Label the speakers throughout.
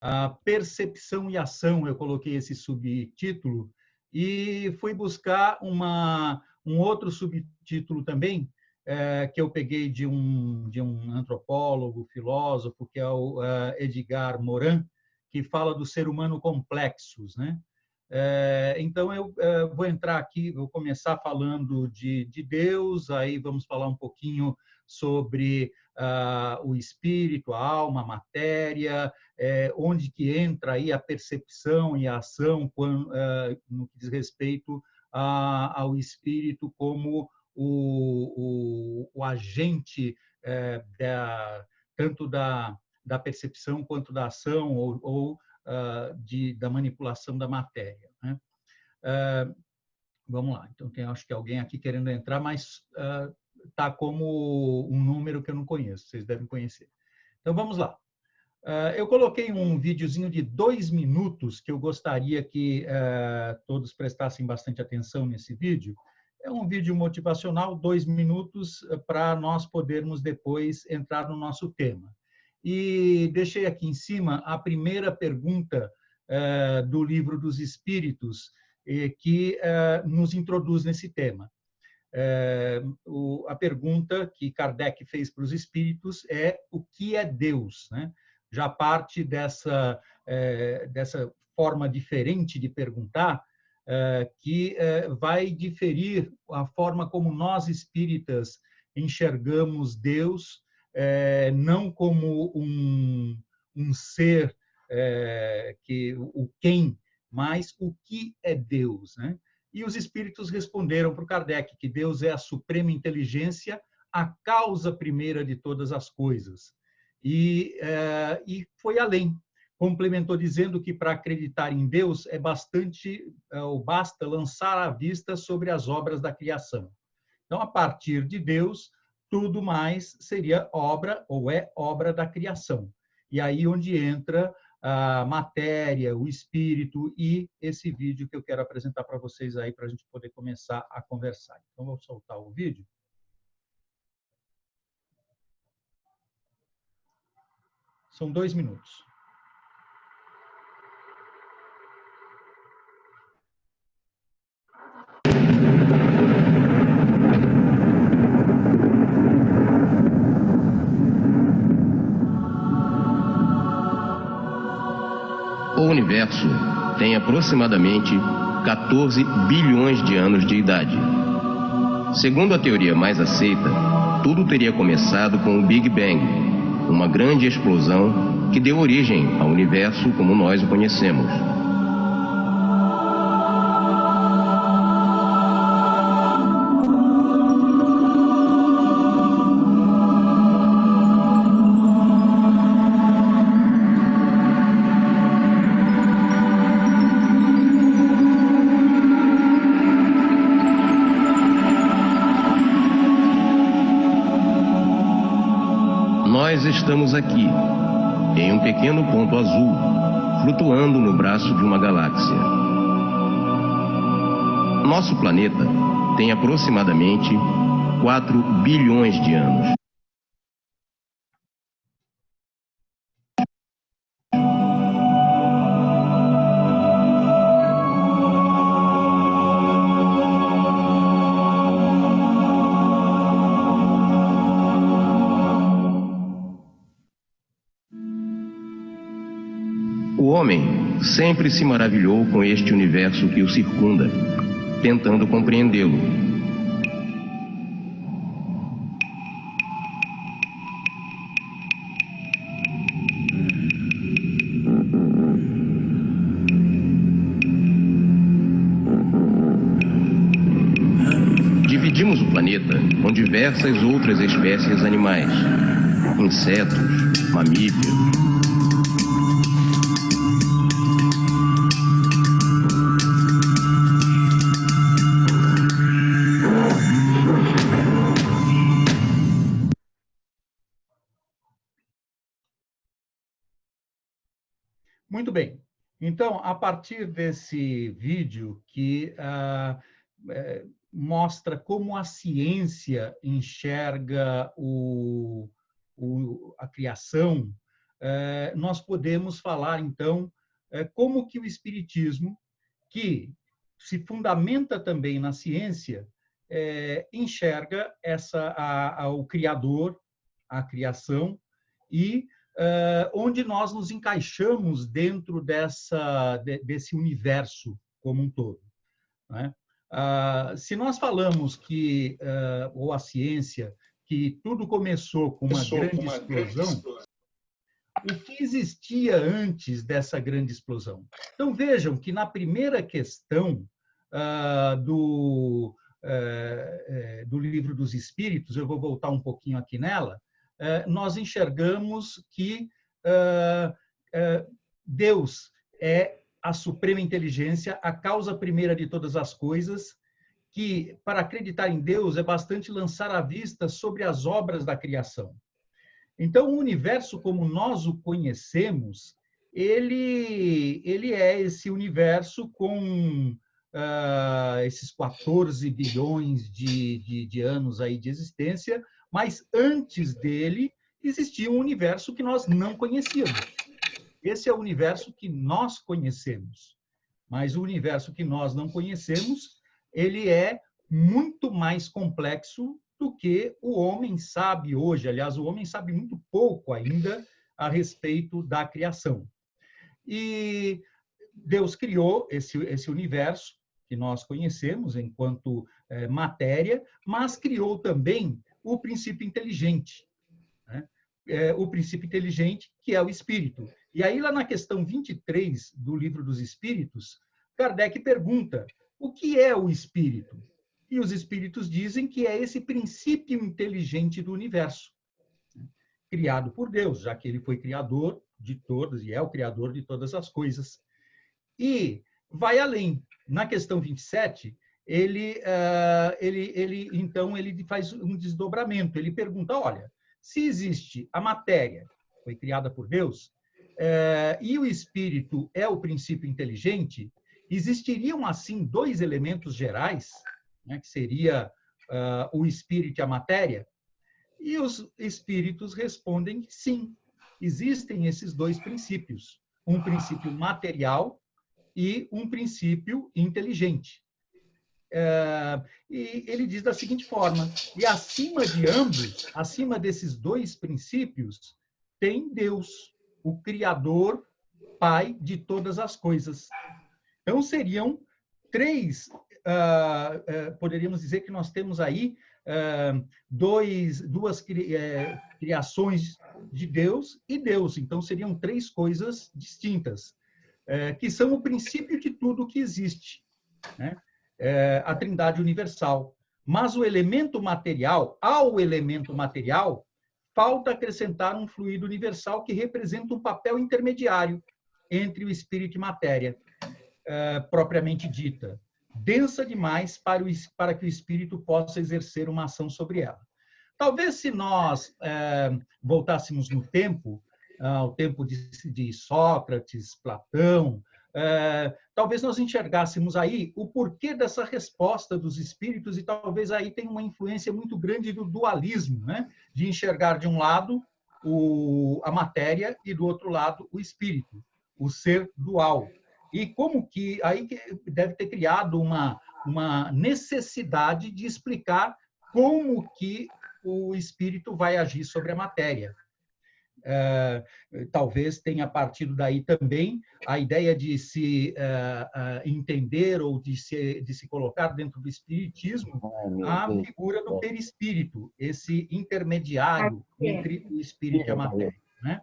Speaker 1: A percepção e ação, eu coloquei esse subtítulo, e fui buscar um outro subtítulo também, que eu peguei de um antropólogo, filósofo, que é o Edgar Morin, que fala do ser humano complexos, né? Então, eu vou entrar aqui, vou começar falando de Deus, aí vamos falar um pouquinho sobre o espírito, a alma, a matéria, onde que entra aí a percepção e a ação no que diz respeito ao espírito como o agente tanto da percepção quanto da ação ou da manipulação da matéria, né? Vamos lá. Então, acho que alguém aqui querendo entrar, mas está como um número que eu não conheço, vocês devem conhecer. Então, vamos lá. Eu coloquei um videozinho de 2 minutos que eu gostaria que todos prestassem bastante atenção nesse vídeo. É um vídeo motivacional, 2 minutos, para nós podermos depois entrar no nosso tema. E deixei aqui em cima a primeira pergunta do Livro dos Espíritos, que nos introduz nesse tema. A pergunta que Kardec fez para os espíritos é: o que é Deus, né? Já parte dessa forma diferente de perguntar, que vai diferir a forma como nós espíritas enxergamos Deus, não como um ser, mas o que é Deus, né? E os espíritos responderam para o Kardec que Deus é a suprema inteligência, a causa primeira de todas as coisas. E foi além. Complementou dizendo que para acreditar em Deus basta lançar a vista sobre as obras da criação. Então, a partir de Deus, tudo mais seria obra ou é obra da criação. E aí onde entra a matéria, o espírito e esse vídeo que eu quero apresentar para vocês aí para a gente poder começar a conversar. Então, vou soltar o vídeo. São 2 minutos.
Speaker 2: O universo tem aproximadamente 14 bilhões de anos de idade. Segundo a teoria mais aceita, tudo teria começado com o Big Bang, uma grande explosão que deu origem ao universo como nós o conhecemos. Nós estamos aqui, em um pequeno ponto azul, flutuando no braço de uma galáxia. Nosso planeta tem aproximadamente 4 bilhões de anos. O homem sempre se maravilhou com este universo que o circunda, tentando compreendê-lo. Dividimos o planeta com diversas outras espécies animais, insetos, mamíferos.
Speaker 1: Muito bem. Então, a partir desse vídeo que mostra como a ciência enxerga a criação, nós podemos falar, então, como que o Espiritismo, que se fundamenta também na ciência, enxerga o Criador, a criação, e onde nós nos encaixamos dentro desse universo como um todo, né? Se nós falamos que, ou a ciência, que tudo começou com uma grande explosão, o que existia antes dessa grande explosão? Então, vejam que na primeira questão do Livro dos Espíritos, eu vou voltar um pouquinho aqui nela, nós enxergamos que Deus é a suprema inteligência, a causa primeira de todas as coisas, que para acreditar em Deus é bastante lançar a vista sobre as obras da criação. Então, o universo como nós o conhecemos, ele é esse universo com esses 14 bilhões de anos aí de existência, mas antes dele existia um universo que nós não conhecíamos. Esse é o universo que nós conhecemos. Mas o universo que nós não conhecemos, ele é muito mais complexo do que o homem sabe hoje. Aliás, o homem sabe muito pouco ainda a respeito da criação. E Deus criou esse universo que nós conhecemos enquanto matéria, mas criou também o princípio inteligente, né? O princípio inteligente, que é o espírito. E aí, lá na questão 23 do Livro dos Espíritos, Kardec pergunta: o que é o espírito? E os espíritos dizem que é esse princípio inteligente do universo, criado por Deus, já que ele foi criador de todas e é o criador de todas as coisas. E vai além. Na questão 27, então ele faz um desdobramento. Ele pergunta: olha, se existe a matéria, foi criada por Deus, e o espírito é o princípio inteligente, existiriam, assim, dois elementos gerais, né, que seria o espírito e a matéria? E os espíritos respondem que sim, existem esses dois princípios, um princípio material e um princípio inteligente. E ele diz da seguinte forma: e acima de ambos, acima desses dois princípios, tem Deus, o Criador, Pai de todas as coisas. Então, seriam três, poderíamos dizer que nós temos aí duas criações de Deus e Deus. Então, seriam três coisas distintas, que são o princípio de tudo que existe, né? A Trindade Universal. Mas o elemento material, ao elemento material, falta acrescentar um fluido universal que representa um papel intermediário entre o espírito e matéria, propriamente dita, densa demais para que o espírito possa exercer uma ação sobre ela. Talvez, se nós voltássemos no tempo, ao tempo de Sócrates, Platão, talvez nós enxergássemos aí o porquê dessa resposta dos espíritos, e talvez aí tenha uma influência muito grande do dualismo, né? De enxergar de um lado a matéria e do outro lado o espírito, o ser dual. E como que aí deve ter criado uma necessidade de explicar como que o espírito vai agir sobre a matéria. Talvez tenha partido daí também a ideia de se entender ou de se colocar dentro do espiritismo a figura do perispírito, esse intermediário entre o espírito e a matéria, né?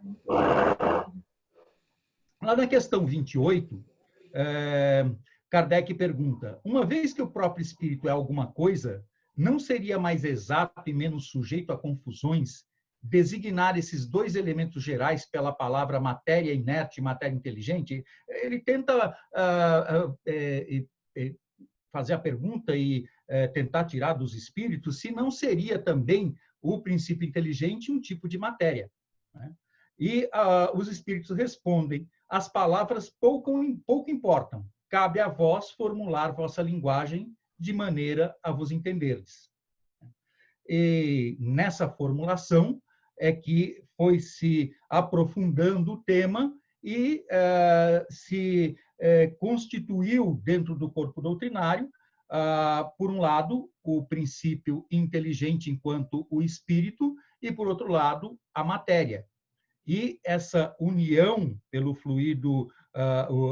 Speaker 1: Lá na questão 28, Kardec pergunta: uma vez que o próprio espírito é alguma coisa, não seria mais exato e menos sujeito a confusões designar esses dois elementos gerais pela palavra matéria inerte e matéria inteligente? Ele tenta fazer a pergunta e tentar tirar dos espíritos se não seria também o princípio inteligente um tipo de matéria, né? E os espíritos respondem: as palavras pouco importam, cabe a vós formular vossa linguagem de maneira a vos entenderdes. E nessa formulação, é que foi se aprofundando o tema e se constituiu dentro do corpo doutrinário, por um lado, o princípio inteligente enquanto o espírito, e, por outro lado, a matéria. E essa união pelo fluido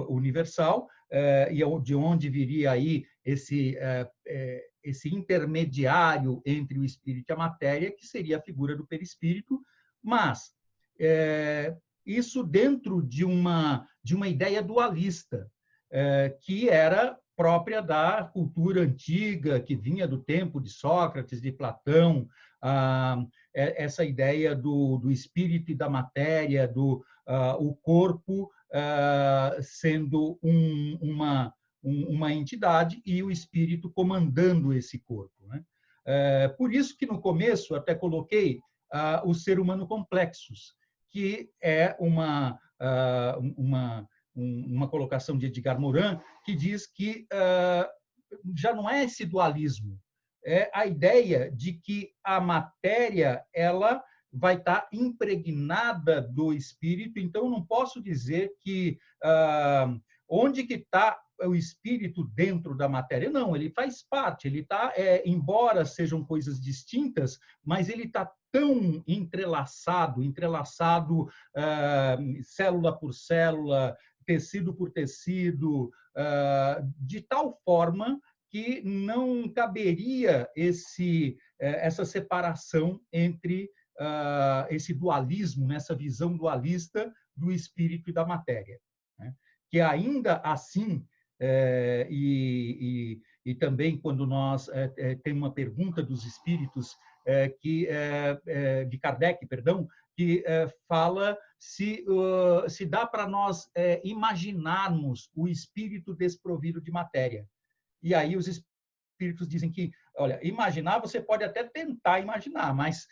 Speaker 1: universal, e de onde viria aí esse intermediário entre o espírito e a matéria, que seria a figura do perispírito, mas isso dentro de uma ideia dualista, que era própria da cultura antiga, que vinha do tempo de Sócrates, de Platão, essa ideia do espírito e da matéria, o corpo sendo uma entidade e o espírito comandando esse corpo, né? Por isso que no começo até coloquei o ser humano complexus, que é uma colocação de Edgar Morin, que diz que já não é esse dualismo, é a ideia de que a matéria ela vai estar impregnada do espírito, então eu não posso dizer que onde que está o espírito dentro da matéria. Não, ele faz parte, ele está, embora sejam coisas distintas, mas ele está tão entrelaçado, célula por célula, tecido por tecido, de tal forma que não caberia essa separação entre esse dualismo, nessa visão dualista do espírito e da matéria, né? Que ainda assim, e também quando nós tem uma pergunta dos espíritos de Kardec, perdão, que fala se dá para nós imaginarmos o espírito desprovido de matéria. E aí os espíritos dizem que, olha, imaginar, você pode até tentar imaginar, mas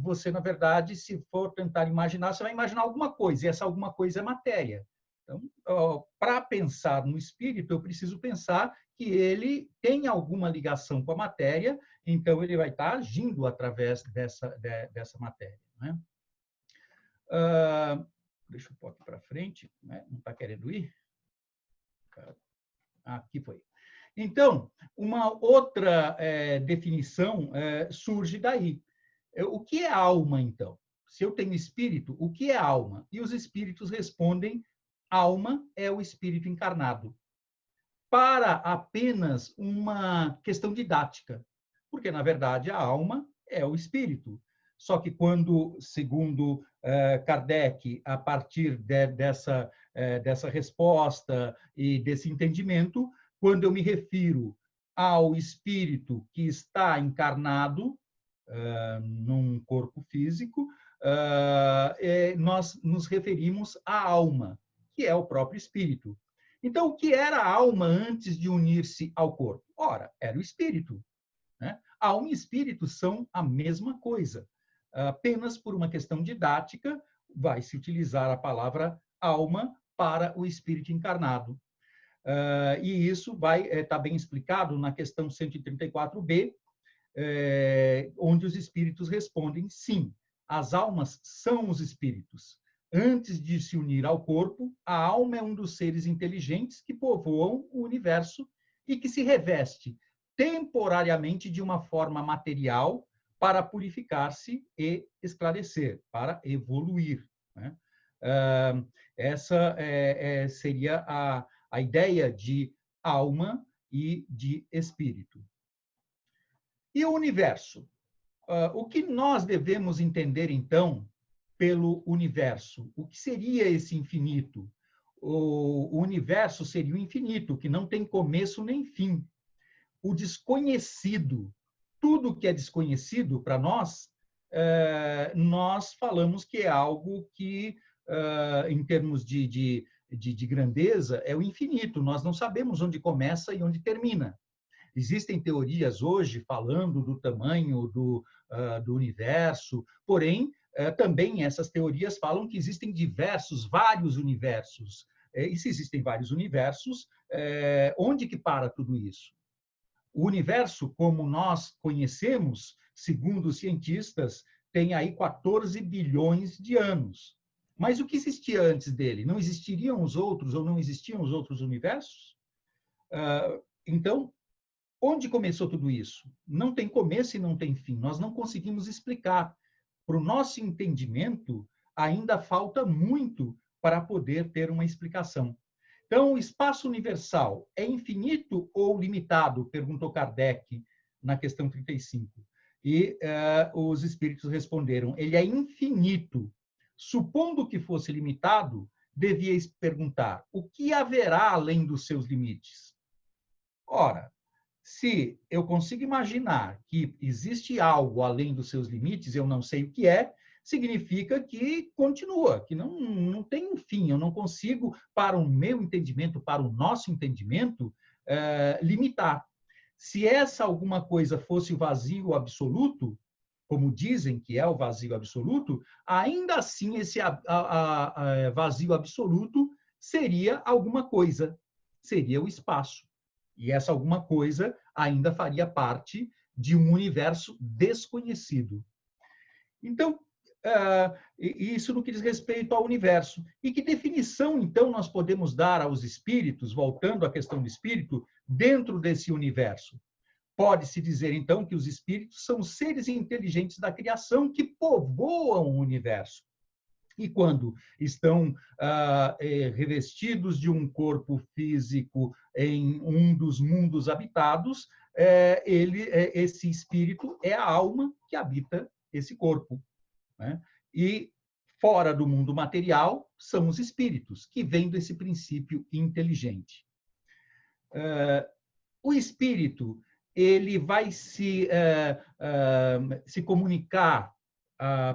Speaker 1: você, na verdade, se for tentar imaginar, você vai imaginar alguma coisa, e essa alguma coisa é matéria. Então, para pensar no espírito, eu preciso pensar que ele tem alguma ligação com a matéria, então ele vai estar agindo através dessa matéria, né? Deixa eu pôr aqui para frente, né? Não está querendo ir? Aqui foi. Então, uma outra definição surge daí. O que é alma, então? Se eu tenho espírito, o que é alma? E os espíritos respondem: alma é o espírito encarnado. Para apenas uma questão didática, porque, na verdade, a alma é o espírito. Só que quando, segundo Kardec, a partir dessa resposta e desse entendimento, quando eu me refiro ao espírito que está encarnado num corpo físico, nós nos referimos à alma, que é o próprio espírito. Então, o que era a alma antes de unir-se ao corpo? Ora, era o espírito, né? Alma e espírito são a mesma coisa. Apenas por uma questão didática, vai se utilizar a palavra alma para o espírito encarnado. E isso vai estar bem explicado na questão 134b, onde os espíritos respondem: sim, as almas são os espíritos. Antes de se unir ao corpo, a alma é um dos seres inteligentes que povoam o universo e que se reveste temporariamente de uma forma material para purificar-se e esclarecer, para evoluir, né? Essa seria a ideia de alma e de espírito. E o universo? O que nós devemos entender, então, pelo universo? O que seria esse infinito? O universo seria o infinito, que não tem começo nem fim. O desconhecido, tudo que é desconhecido para nós, nós falamos que é algo que, em termos de grandeza, é o infinito. Nós não sabemos onde começa e onde termina. Existem teorias hoje falando do tamanho do universo, porém, também essas teorias falam que existem vários universos. E se existem vários universos, onde que para tudo isso? O universo, como nós conhecemos, segundo os cientistas, tem aí 14 bilhões de anos. Mas o que existia antes dele? Não existiriam os outros ou não existiam os outros universos? Então, onde começou tudo isso? Não tem começo e não tem fim. Nós não conseguimos explicar. Para o nosso entendimento, ainda falta muito para poder ter uma explicação. Então, o espaço universal é infinito ou limitado? Perguntou Kardec na questão 35. E os espíritos responderam, ele é infinito. Supondo que fosse limitado, devíeis perguntar, o que haverá além dos seus limites? Ora, se eu consigo imaginar que existe algo além dos seus limites, eu não sei o que é, significa que continua, que não tem um fim. Eu não consigo, para o meu entendimento, para o nosso entendimento, limitar. Se essa alguma coisa fosse o vazio absoluto, como dizem que é o vazio absoluto, ainda assim esse vazio absoluto seria alguma coisa, seria o espaço. E essa alguma coisa ainda faria parte de um universo desconhecido. Então, isso no que diz respeito ao universo. E que definição, então, nós podemos dar aos espíritos, voltando à questão do espírito, dentro desse universo? Pode-se dizer, então, que os espíritos são seres inteligentes da criação que povoam o universo. E quando estão revestidos de um corpo físico em um dos mundos habitados, esse espírito é a alma que habita esse corpo, né? E fora do mundo material são os espíritos, que vêm desse princípio inteligente. O espírito ele vai se comunicar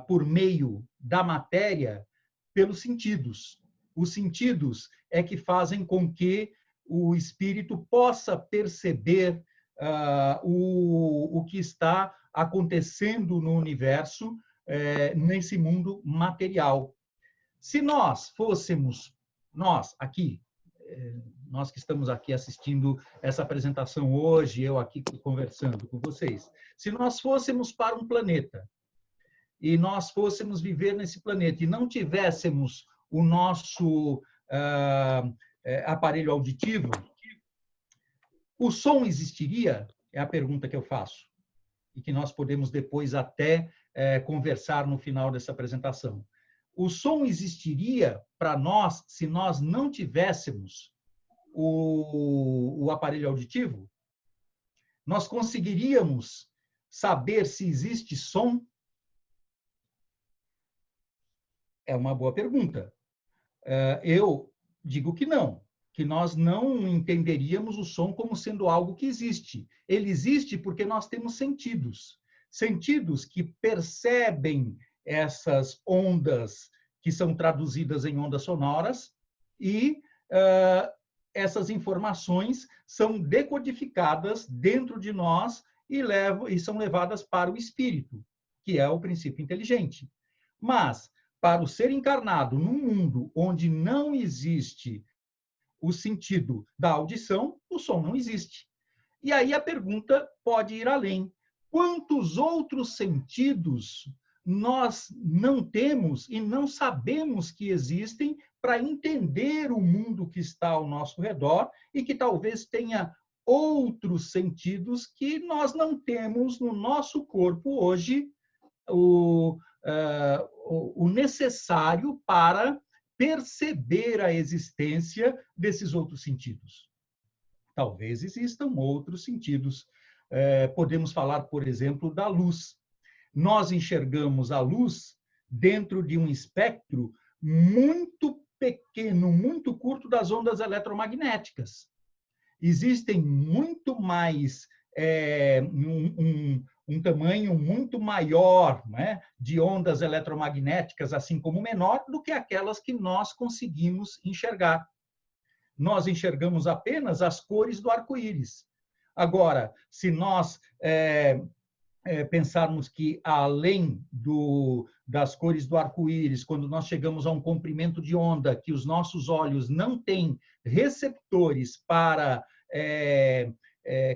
Speaker 1: por meio da matéria pelos sentidos. Os sentidos é que fazem com que o espírito possa perceber o que está acontecendo no universo, nesse mundo material. Se nós fôssemos, nós que estamos aqui assistindo essa apresentação hoje, eu aqui conversando com vocês, se nós fôssemos para um planeta e nós fôssemos viver nesse planeta e não tivéssemos o nosso aparelho auditivo, o som existiria? É a pergunta que eu faço e que nós podemos depois até conversar no final dessa apresentação. O som existiria para nós se nós não tivéssemos o aparelho auditivo? Nós conseguiríamos saber se existe som? É uma boa pergunta. Eu digo que não, que nós não entenderíamos o som como sendo algo que existe. Ele existe porque nós temos sentidos. Sentidos que percebem essas ondas que são traduzidas em ondas sonoras e essas informações são decodificadas dentro de nós e são levadas para o espírito, que é o princípio inteligente. Mas, para o ser encarnado num mundo onde não existe o sentido da audição, o som não existe. E aí a pergunta pode ir além. Quantos outros sentidos nós não temos e não sabemos que existem para entender o mundo que está ao nosso redor e que talvez tenha outros sentidos que nós não temos no nosso corpo hoje, o necessário para perceber a existência desses outros sentidos. Talvez existam outros sentidos. Podemos falar, por exemplo, da luz. Nós enxergamos a luz dentro de um espectro muito pequeno, muito curto das ondas eletromagnéticas. Existem muito mais, um tamanho muito maior, né, de ondas eletromagnéticas, assim como menor, do que aquelas que nós conseguimos enxergar. Nós enxergamos apenas as cores do arco-íris. Agora, se nós pensarmos que, além das cores do arco-íris, quando nós chegamos a um comprimento de onda que os nossos olhos não têm receptores para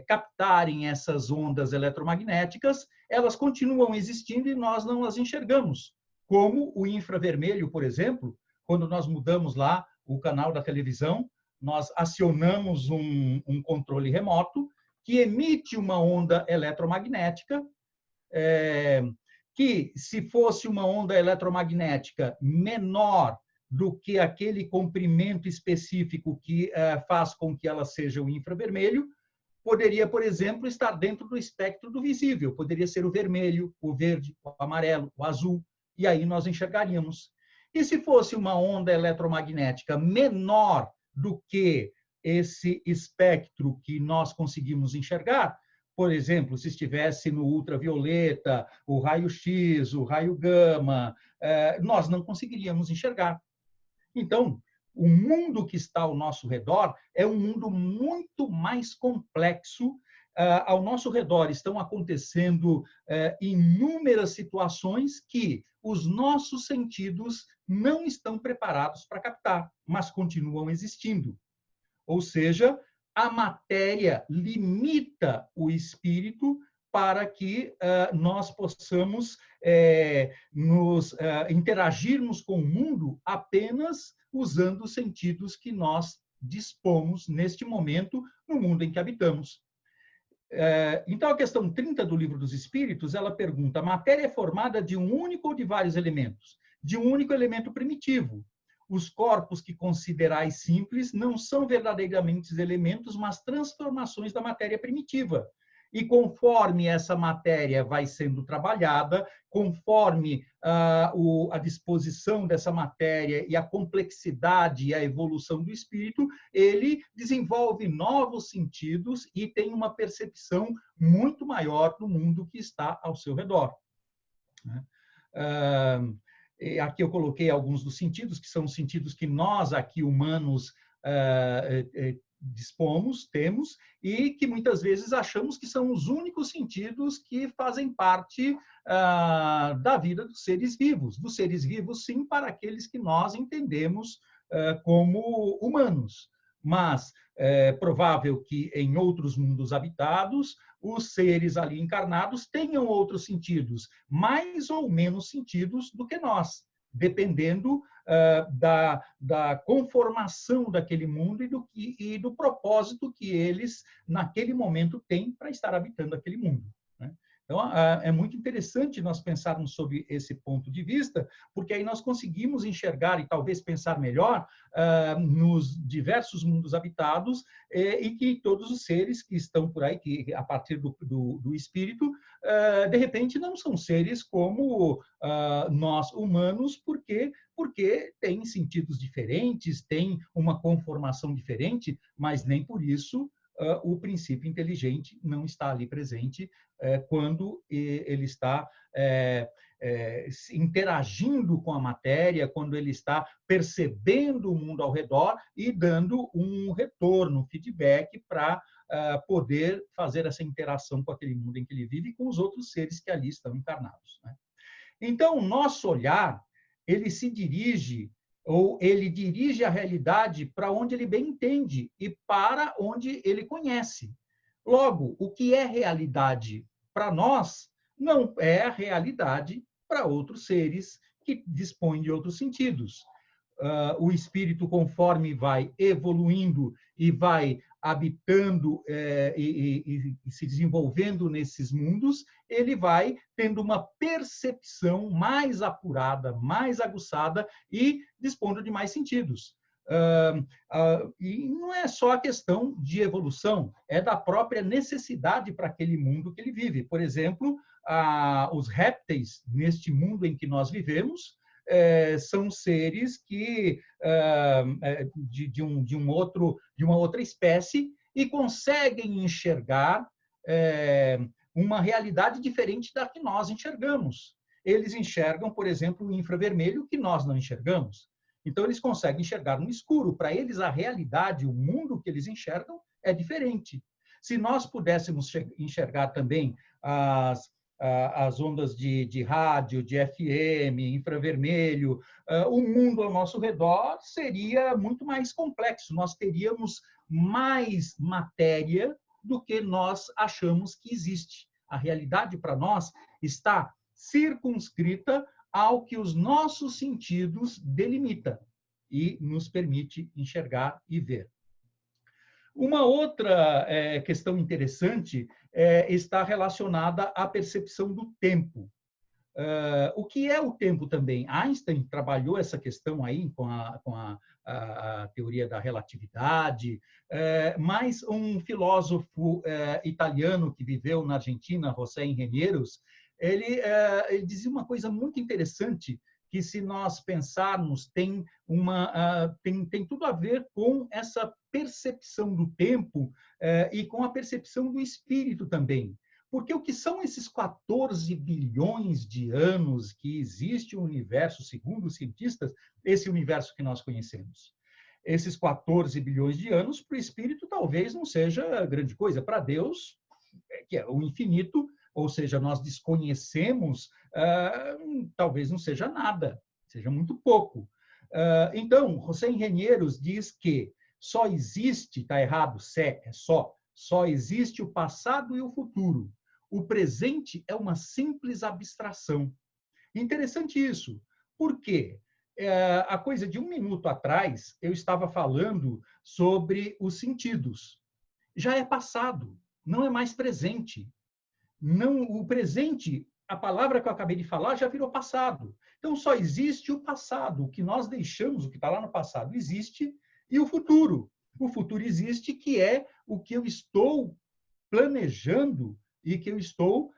Speaker 1: captarem essas ondas eletromagnéticas, elas continuam existindo e nós não as enxergamos. Como o infravermelho, por exemplo, quando nós mudamos lá o canal da televisão, nós acionamos um controle remoto que emite uma onda eletromagnética, que, se fosse uma onda eletromagnética menor do que aquele comprimento específico que faz com que ela seja o infravermelho, poderia, por exemplo, estar dentro do espectro do visível. Poderia ser o vermelho, o verde, o amarelo, o azul, e aí nós enxergaríamos. E se fosse uma onda eletromagnética menor do que esse espectro que nós conseguimos enxergar, por exemplo, se estivesse no ultravioleta, o raio-x, o raio gama, nós não conseguiríamos enxergar. Então, o mundo que está ao nosso redor é um mundo muito mais complexo. Ao nosso redor estão acontecendo inúmeras situações que os nossos sentidos não estão preparados para captar, mas continuam existindo. Ou seja, a matéria limita o espírito para que nós possamos interagirmos com o mundo apenas usando os sentidos que nós dispomos neste momento no mundo em que habitamos. Então, a questão 30 do Livro dos Espíritos, ela pergunta: a matéria é formada de um único ou de vários elementos? De um único elemento primitivo. Os corpos que considerais simples não são verdadeiramente elementos, mas transformações da matéria primitiva. E conforme essa matéria vai sendo trabalhada, conforme a disposição dessa matéria e a complexidade e a evolução do espírito, ele desenvolve novos sentidos e tem uma percepção muito maior do mundo que está ao seu redor. Aqui eu coloquei alguns dos sentidos, que são os sentidos que nós aqui humanos dispomos, temos, e que muitas vezes achamos que são os únicos sentidos que fazem parte da vida dos seres vivos, sim, para aqueles que nós entendemos como humanos. Mas é provável que em outros mundos habitados, os seres ali encarnados tenham outros sentidos, mais ou menos sentidos do que nós, dependendo da conformação daquele mundo e do propósito que eles, naquele momento, têm para estar habitando aquele mundo. Então, é muito interessante nós pensarmos sobre esse ponto de vista, porque aí nós conseguimos enxergar e talvez pensar melhor nos diversos mundos habitados e que todos os seres que estão por aí, que a partir do espírito, de repente não são seres como nós humanos, porque têm sentidos diferentes, têm uma conformação diferente, mas nem por isso o princípio inteligente não está ali presente quando ele está interagindo com a matéria, quando ele está percebendo o mundo ao redor e dando um retorno, feedback para poder fazer essa interação com aquele mundo em que ele vive e com os outros seres que ali estão encarnados. Então, o nosso olhar, ele se dirige ou ele dirige a realidade para onde ele bem entende e para onde ele conhece. Logo, o que é realidade para nós não é a realidade para outros seres que dispõem de outros sentidos. O espírito, conforme vai evoluindo e vai habitando e se desenvolvendo nesses mundos, ele vai tendo uma percepção mais apurada, mais aguçada e dispondo de mais sentidos. E não é só a questão de evolução, é da própria necessidade para aquele mundo que ele vive. Por exemplo, os répteis, neste mundo em que nós vivemos, são seres que de uma outra espécie e conseguem enxergar uma realidade diferente da que nós enxergamos. Eles enxergam, por exemplo, o infravermelho que nós não enxergamos. Então, eles conseguem enxergar no escuro. Para eles, a realidade, o mundo que eles enxergam é diferente. Se nós pudéssemos enxergar também as ondas de rádio, de FM, infravermelho, o mundo ao nosso redor seria muito mais complexo. Nós teríamos mais matéria do que nós achamos que existe. A realidade para nós está circunscrita ao que os nossos sentidos delimitam e nos permite enxergar e ver. Uma outra questão interessante está relacionada à percepção do tempo. O que é o tempo também? Einstein trabalhou essa questão aí com a teoria da relatividade, mas um filósofo italiano que viveu na Argentina, José Engenheiros, ele dizia uma coisa muito interessante, que se nós pensarmos, tem tudo a ver com essa percepção do tempo e com a percepção do espírito também. Porque o que são esses 14 bilhões de anos que existe o universo, segundo os cientistas, esse universo que nós conhecemos? Esses 14 bilhões de anos, para o espírito, talvez não seja grande coisa. Para Deus, que é o infinito, ou seja, nós desconhecemos, talvez não seja nada, seja muito pouco. Então, José Engenheiros diz que só existe, está errado, só existe o passado e o futuro. O presente é uma simples abstração. Interessante isso. Por quê? A coisa de um minuto atrás, eu estava falando sobre os sentidos. Já é passado, não é mais presente. Não, o presente, a palavra que eu acabei de falar, já virou passado. Então, só existe o passado. O que nós deixamos, o que está lá no passado, existe, e o futuro. O futuro existe, que é o que eu estou planejando e que eu estou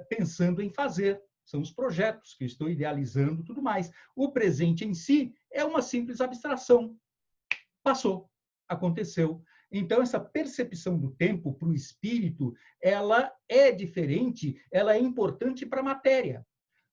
Speaker 1: pensando em fazer. São os projetos que eu estou idealizando e tudo mais. O presente em si é uma simples abstração. Passou, aconteceu. Então, essa percepção do tempo para o espírito, ela é diferente, ela é importante para a matéria.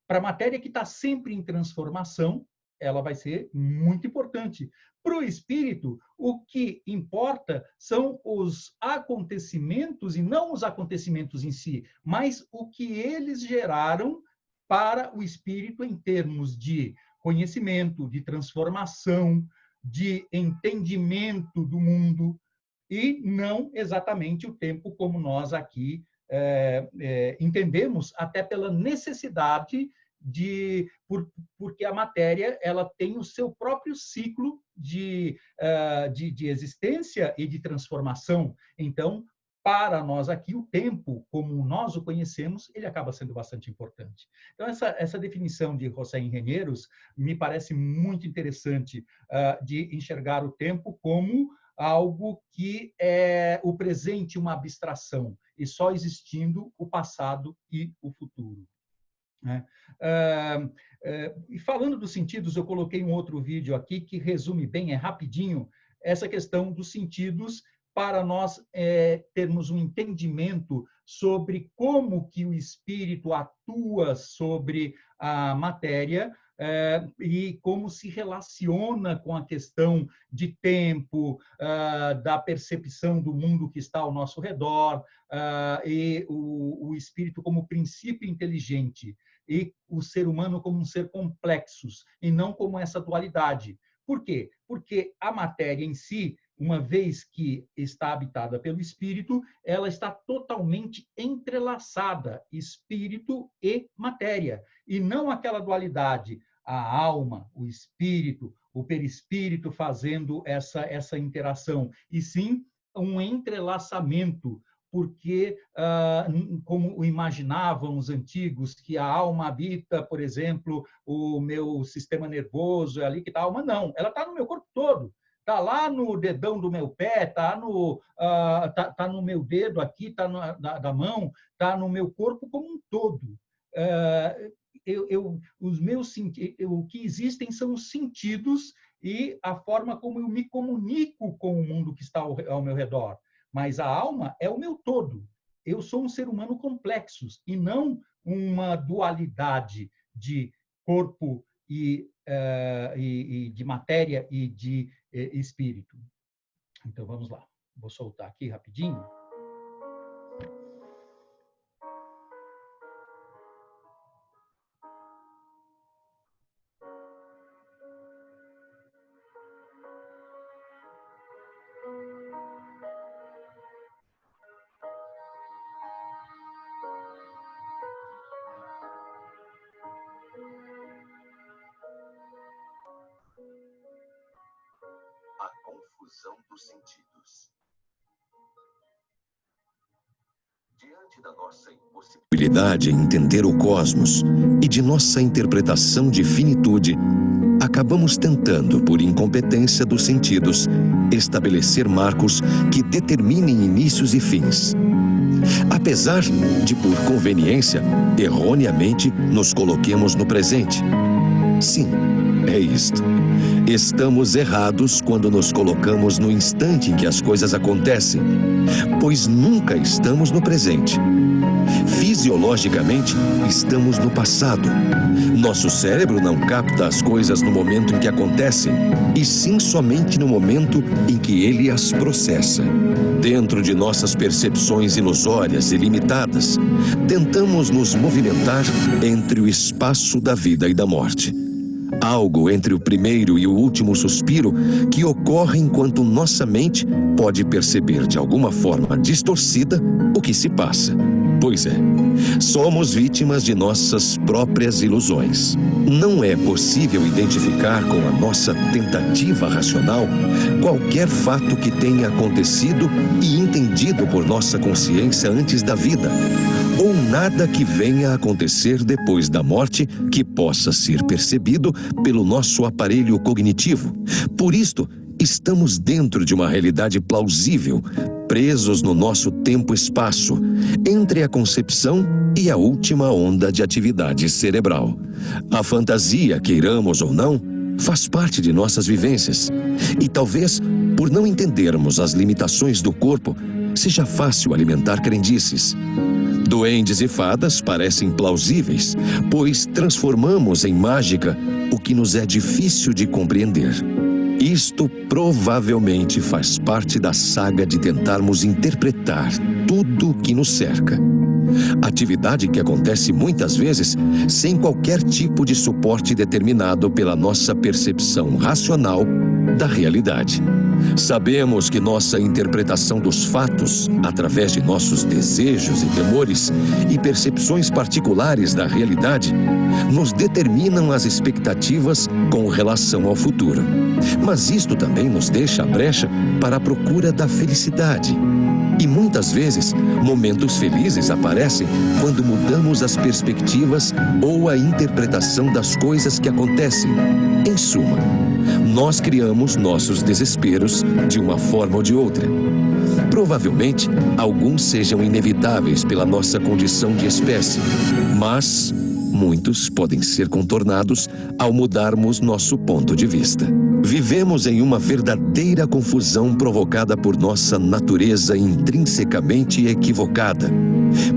Speaker 1: Para a matéria que está sempre em transformação, ela vai ser muito importante. Para o espírito, o que importa são os acontecimentos, e não os acontecimentos em si, mas o que eles geraram para o espírito em termos de conhecimento, de transformação, de entendimento do mundo, e não exatamente o tempo como nós aqui entendemos, até pela necessidade porque a matéria ela tem o seu próprio ciclo de existência e de transformação. Então, para nós aqui, o tempo, como nós o conhecemos, ele acaba sendo bastante importante. Então, essa definição de José Engenheiros me parece muito interessante, de enxergar o tempo como algo que é o presente, uma abstração, e só existindo o passado e o futuro. Né? E falando dos sentidos, eu coloquei um outro vídeo aqui que resume bem, é rapidinho, essa questão dos sentidos para nós termos um entendimento sobre como que o espírito atua sobre a matéria e como se relaciona com a questão de tempo, da percepção do mundo que está ao nosso redor, e o espírito como princípio inteligente e o ser humano como um ser complexos, e não como essa dualidade. Por quê? Porque a matéria em si, uma vez que está habitada pelo espírito, ela está totalmente entrelaçada, espírito e matéria, e não aquela dualidade, a alma, o espírito, o perispírito fazendo essa interação, e sim um entrelaçamento, porque, como imaginavam os antigos, que a alma habita, por exemplo, o meu sistema nervoso, é ali que está a alma. Não, ela está no meu corpo todo. Está lá no dedão do meu pé, está no meu dedo aqui, está da mão, está no meu corpo como um todo. O que existem são os sentidos e a forma como eu me comunico com o mundo que está ao meu redor. Mas a alma é o meu todo. Eu sou um ser humano complexo e não uma dualidade de corpo e de matéria e de espírito. Então, vamos lá. Vou soltar aqui rapidinho.
Speaker 3: dos sentidos. Diante da nossa impossibilidade em entender o cosmos e de nossa interpretação de finitude, acabamos tentando, por incompetência dos sentidos, estabelecer marcos que determinem inícios e fins. Apesar de, por conveniência, erroneamente nos coloquemos no presente. Sim, é isto. Estamos errados quando nos colocamos no instante em que as coisas acontecem, pois nunca estamos no presente. Fisiologicamente, estamos no passado. Nosso cérebro não capta as coisas no momento em que acontecem, e sim somente no momento em que ele as processa. Dentro de nossas percepções ilusórias e limitadas, tentamos nos movimentar entre o espaço da vida e da morte. Algo entre o primeiro e o último suspiro que ocorre enquanto nossa mente pode perceber de alguma forma distorcida o que se passa. Pois é, somos vítimas de nossas próprias ilusões. Não é possível identificar com a nossa tentativa racional qualquer fato que tenha acontecido e entendido por nossa consciência antes da vida, ou nada que venha a acontecer depois da morte que possa ser percebido pelo nosso aparelho cognitivo. Por isto, estamos dentro de uma realidade plausível, presos no nosso tempo-espaço, entre a concepção e a última onda de atividade cerebral. A fantasia, queiramos ou não, faz parte de nossas vivências. E talvez, por não entendermos as limitações do corpo, seja fácil alimentar crendices. Duendes e fadas parecem plausíveis, pois transformamos em mágica o que nos é difícil de compreender. Isto provavelmente faz parte da saga de tentarmos interpretar tudo o que nos cerca. Atividade que acontece muitas vezes sem qualquer tipo de suporte determinado pela nossa percepção racional da realidade. Sabemos que nossa interpretação dos fatos, através de nossos desejos e temores e percepções particulares da realidade, nos determinam as expectativas com relação ao futuro. Mas isto também nos deixa a brecha para a procura da felicidade. E muitas vezes, momentos felizes aparecem quando mudamos as perspectivas ou a interpretação das coisas que acontecem. Em suma, nós criamos nossos desesperos de uma forma ou de outra. Provavelmente, alguns sejam inevitáveis pela nossa condição de espécie, mas muitos podem ser contornados ao mudarmos nosso ponto de vista. Vivemos em uma verdadeira confusão provocada por nossa natureza intrinsecamente equivocada,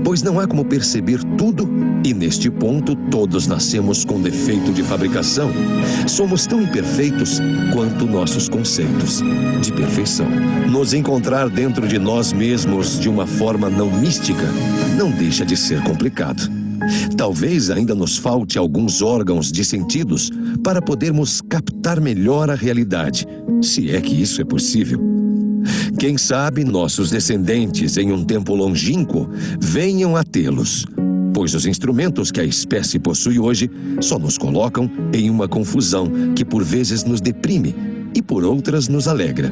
Speaker 3: pois não há como perceber tudo e, neste ponto, todos nascemos com defeito de fabricação. Somos tão imperfeitos quanto nossos conceitos de perfeição. Nos encontrar dentro de nós mesmos de uma forma não mística não deixa de ser complicado. Talvez ainda nos falte alguns órgãos de sentidos para podermos captar melhor a realidade, se é que isso é possível. Quem sabe nossos descendentes, em um tempo longínquo, venham a tê-los, pois os instrumentos que a espécie possui hoje só nos colocam em uma confusão que por vezes nos deprime e por outras nos alegra.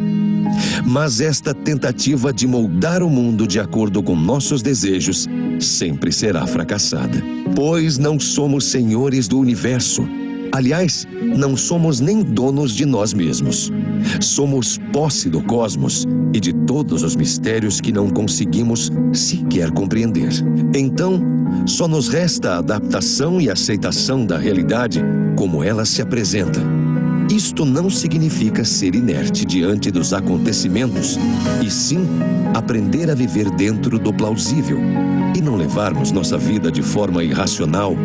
Speaker 3: Mas esta tentativa de moldar o mundo de acordo com nossos desejos sempre será fracassada, pois não somos senhores do universo. Aliás, não somos nem donos de nós mesmos. Somos posse do cosmos e de todos os mistérios que não conseguimos sequer compreender. Então, só nos resta a adaptação e aceitação da realidade como ela se apresenta. Isto não significa ser inerte diante dos acontecimentos, e sim aprender a viver dentro do plausível e não levarmos nossa vida de forma irracional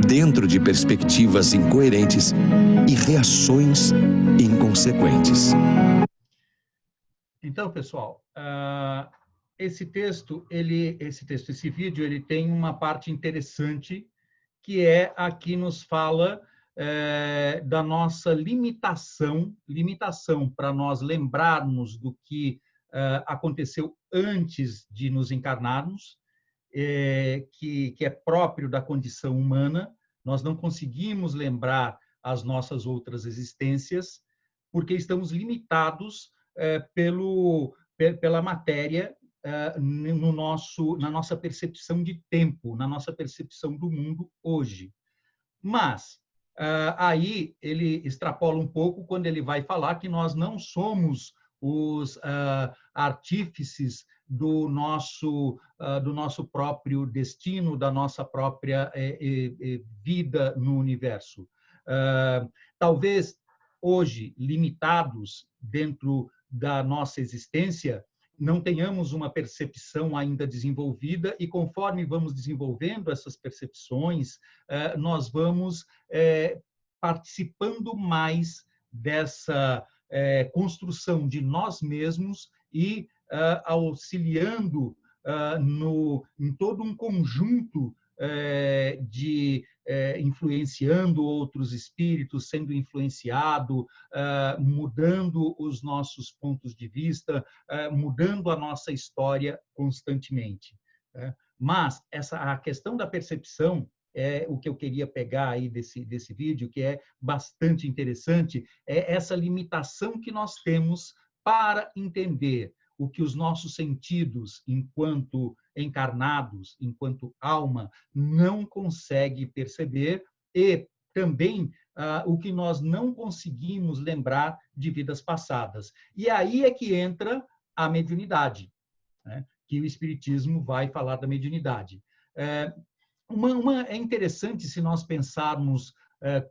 Speaker 3: dentro de perspectivas incoerentes e reações inconsequentes.
Speaker 1: Então, pessoal, esse vídeo, ele tem uma parte interessante, que é aqui nos fala da nossa limitação para nós lembrarmos do que aconteceu antes de nos encarnarmos, que é próprio da condição humana. Nós não conseguimos lembrar as nossas outras existências, porque estamos limitados pela matéria na nossa percepção de tempo, na nossa percepção do mundo hoje. Mas aí ele extrapola um pouco quando ele vai falar que nós não somos os artífices do nosso próprio destino, da nossa própria vida no universo. Talvez hoje, limitados dentro da nossa existência, não tenhamos uma percepção ainda desenvolvida e, conforme vamos desenvolvendo essas percepções, nós vamos participando mais dessa construção de nós mesmos e auxiliando em todo um conjunto influenciando outros espíritos, sendo influenciado, mudando os nossos pontos de vista, mudando a nossa história constantemente. Mas a questão da percepção é o que eu queria pegar aí desse vídeo, que é bastante interessante, é essa limitação que nós temos para entender o que os nossos sentidos, enquanto encarnados, enquanto alma, não consegue perceber, e também o que nós não conseguimos lembrar de vidas passadas. E aí é que entra a mediunidade, né? Que o Espiritismo vai falar da mediunidade. É interessante se nós pensarmos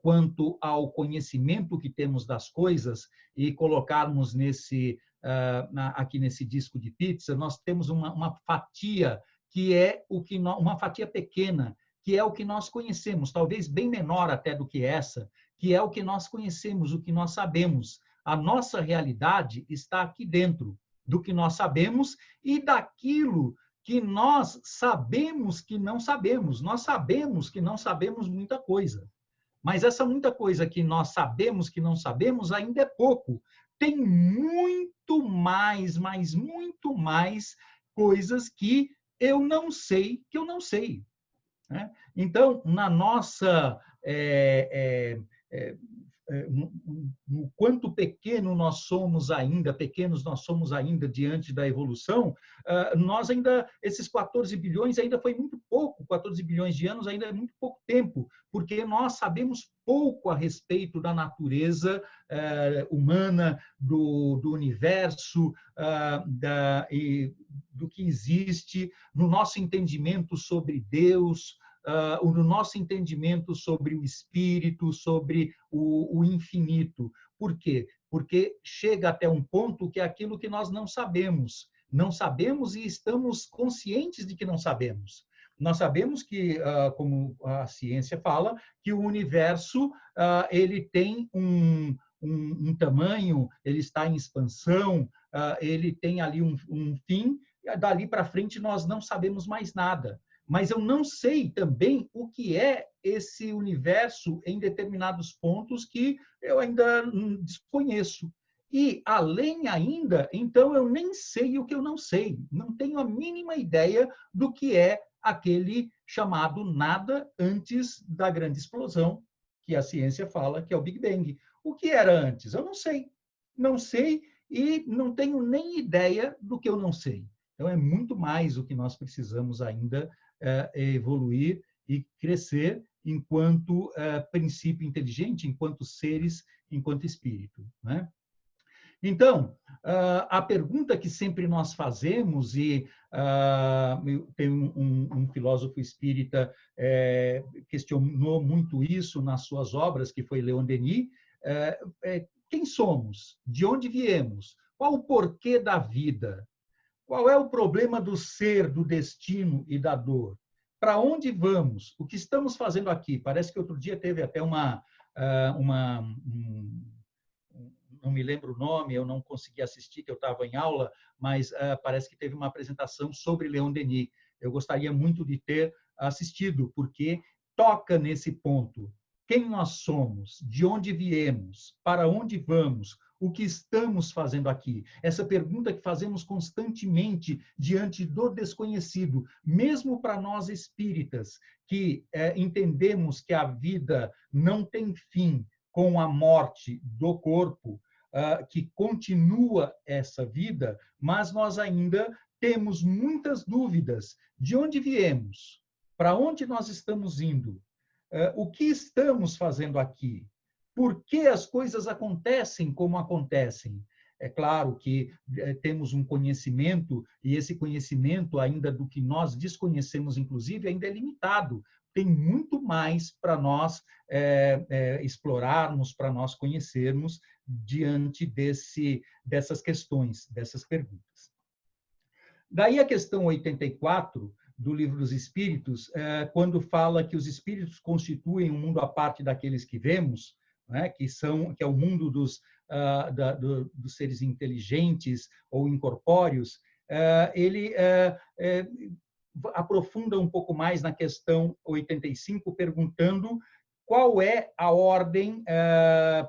Speaker 1: quanto ao conhecimento que temos das coisas e colocarmos aqui nesse disco de pizza, nós temos uma fatia que é uma fatia pequena, que é o que nós conhecemos, talvez bem menor até do que essa, que é o que nós conhecemos, o que nós sabemos. A nossa realidade está aqui dentro do que nós sabemos e daquilo que nós sabemos que não sabemos. Nós sabemos que não sabemos muita coisa, mas essa muita coisa que nós sabemos que não sabemos ainda é pouco. Tem muito mais, mas muito mais coisas que eu não sei que eu não sei, né? Então, na nossa no quanto pequenos nós somos ainda diante da evolução, nós ainda, esses 14 bilhões ainda foi muito pouco, 14 bilhões de anos ainda é muito pouco tempo, porque nós sabemos pouco a respeito da natureza humana, do universo, do que existe, no nosso entendimento sobre Deus, no nosso entendimento sobre o espírito, sobre o infinito. Por quê? Porque chega até um ponto que é aquilo que nós não sabemos. Não sabemos e estamos conscientes de que não sabemos. Nós sabemos que, como a ciência fala, que o universo ele tem um tamanho, ele está em expansão, ele tem ali um fim, dali para frente nós não sabemos mais nada. Mas eu não sei também o que é esse universo em determinados pontos que eu ainda desconheço. E, além ainda, então, eu nem sei o que eu não sei. Não tenho a mínima ideia do que é aquele chamado nada antes da grande explosão, que a ciência fala que é o Big Bang. O que era antes? Eu não sei. Não sei e não tenho nem ideia do que eu não sei. Então, é muito mais o que nós precisamos ainda evoluir e crescer enquanto princípio inteligente, enquanto seres, enquanto espírito, né? Então, a pergunta que sempre nós fazemos, e tem um filósofo espírita questionou muito isso nas suas obras, que foi Leon Denis, quem somos? De onde viemos? Qual o porquê da vida? Qual é o problema do ser, do destino e da dor? Para onde vamos? O que estamos fazendo aqui? Parece que outro dia teve até não me lembro o nome, eu não consegui assistir, que eu estava em aula, mas parece que teve uma apresentação sobre Leon Denis. Eu gostaria muito de ter assistido, porque toca nesse ponto. Quem nós somos? De onde viemos? Para onde vamos? O que estamos fazendo aqui? Essa pergunta que fazemos constantemente diante do desconhecido, mesmo para nós espíritas, que entendemos que a vida não tem fim com a morte do corpo, que continua essa vida, mas nós ainda temos muitas dúvidas. De onde viemos? Para onde nós estamos indo? O que estamos fazendo aqui? Por que as coisas acontecem como acontecem? É claro que temos um conhecimento, e esse conhecimento, ainda do que nós desconhecemos, inclusive, ainda é limitado. Tem muito mais para nós explorarmos, para nós conhecermos diante dessas questões, dessas perguntas. Daí a questão 84 do Livro dos Espíritos, quando fala que os espíritos constituem um mundo à parte daqueles que vemos, né, que é o mundo dos seres inteligentes ou incorpóreos, ele aprofunda um pouco mais na questão 85, perguntando qual é a ordem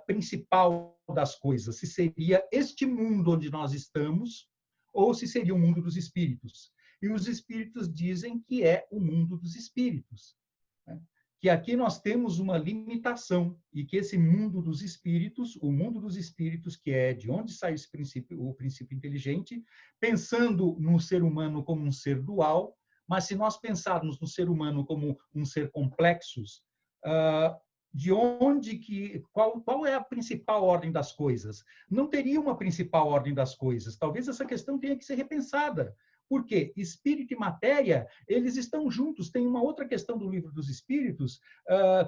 Speaker 1: principal das coisas, se seria este mundo onde nós estamos ou se seria o mundo dos espíritos. E os espíritos dizem que é o mundo dos espíritos, né? Que aqui nós temos uma limitação e que esse mundo dos espíritos, o mundo dos espíritos, que é de onde sai o princípio inteligente, pensando no ser humano como um ser dual, mas se nós pensarmos no ser humano como um ser complexo, de onde qual é a principal ordem das coisas? Não teria uma principal ordem das coisas. Talvez essa questão tenha que ser repensada. Por quê? Espírito e matéria, eles estão juntos. Tem uma outra questão do Livro dos Espíritos,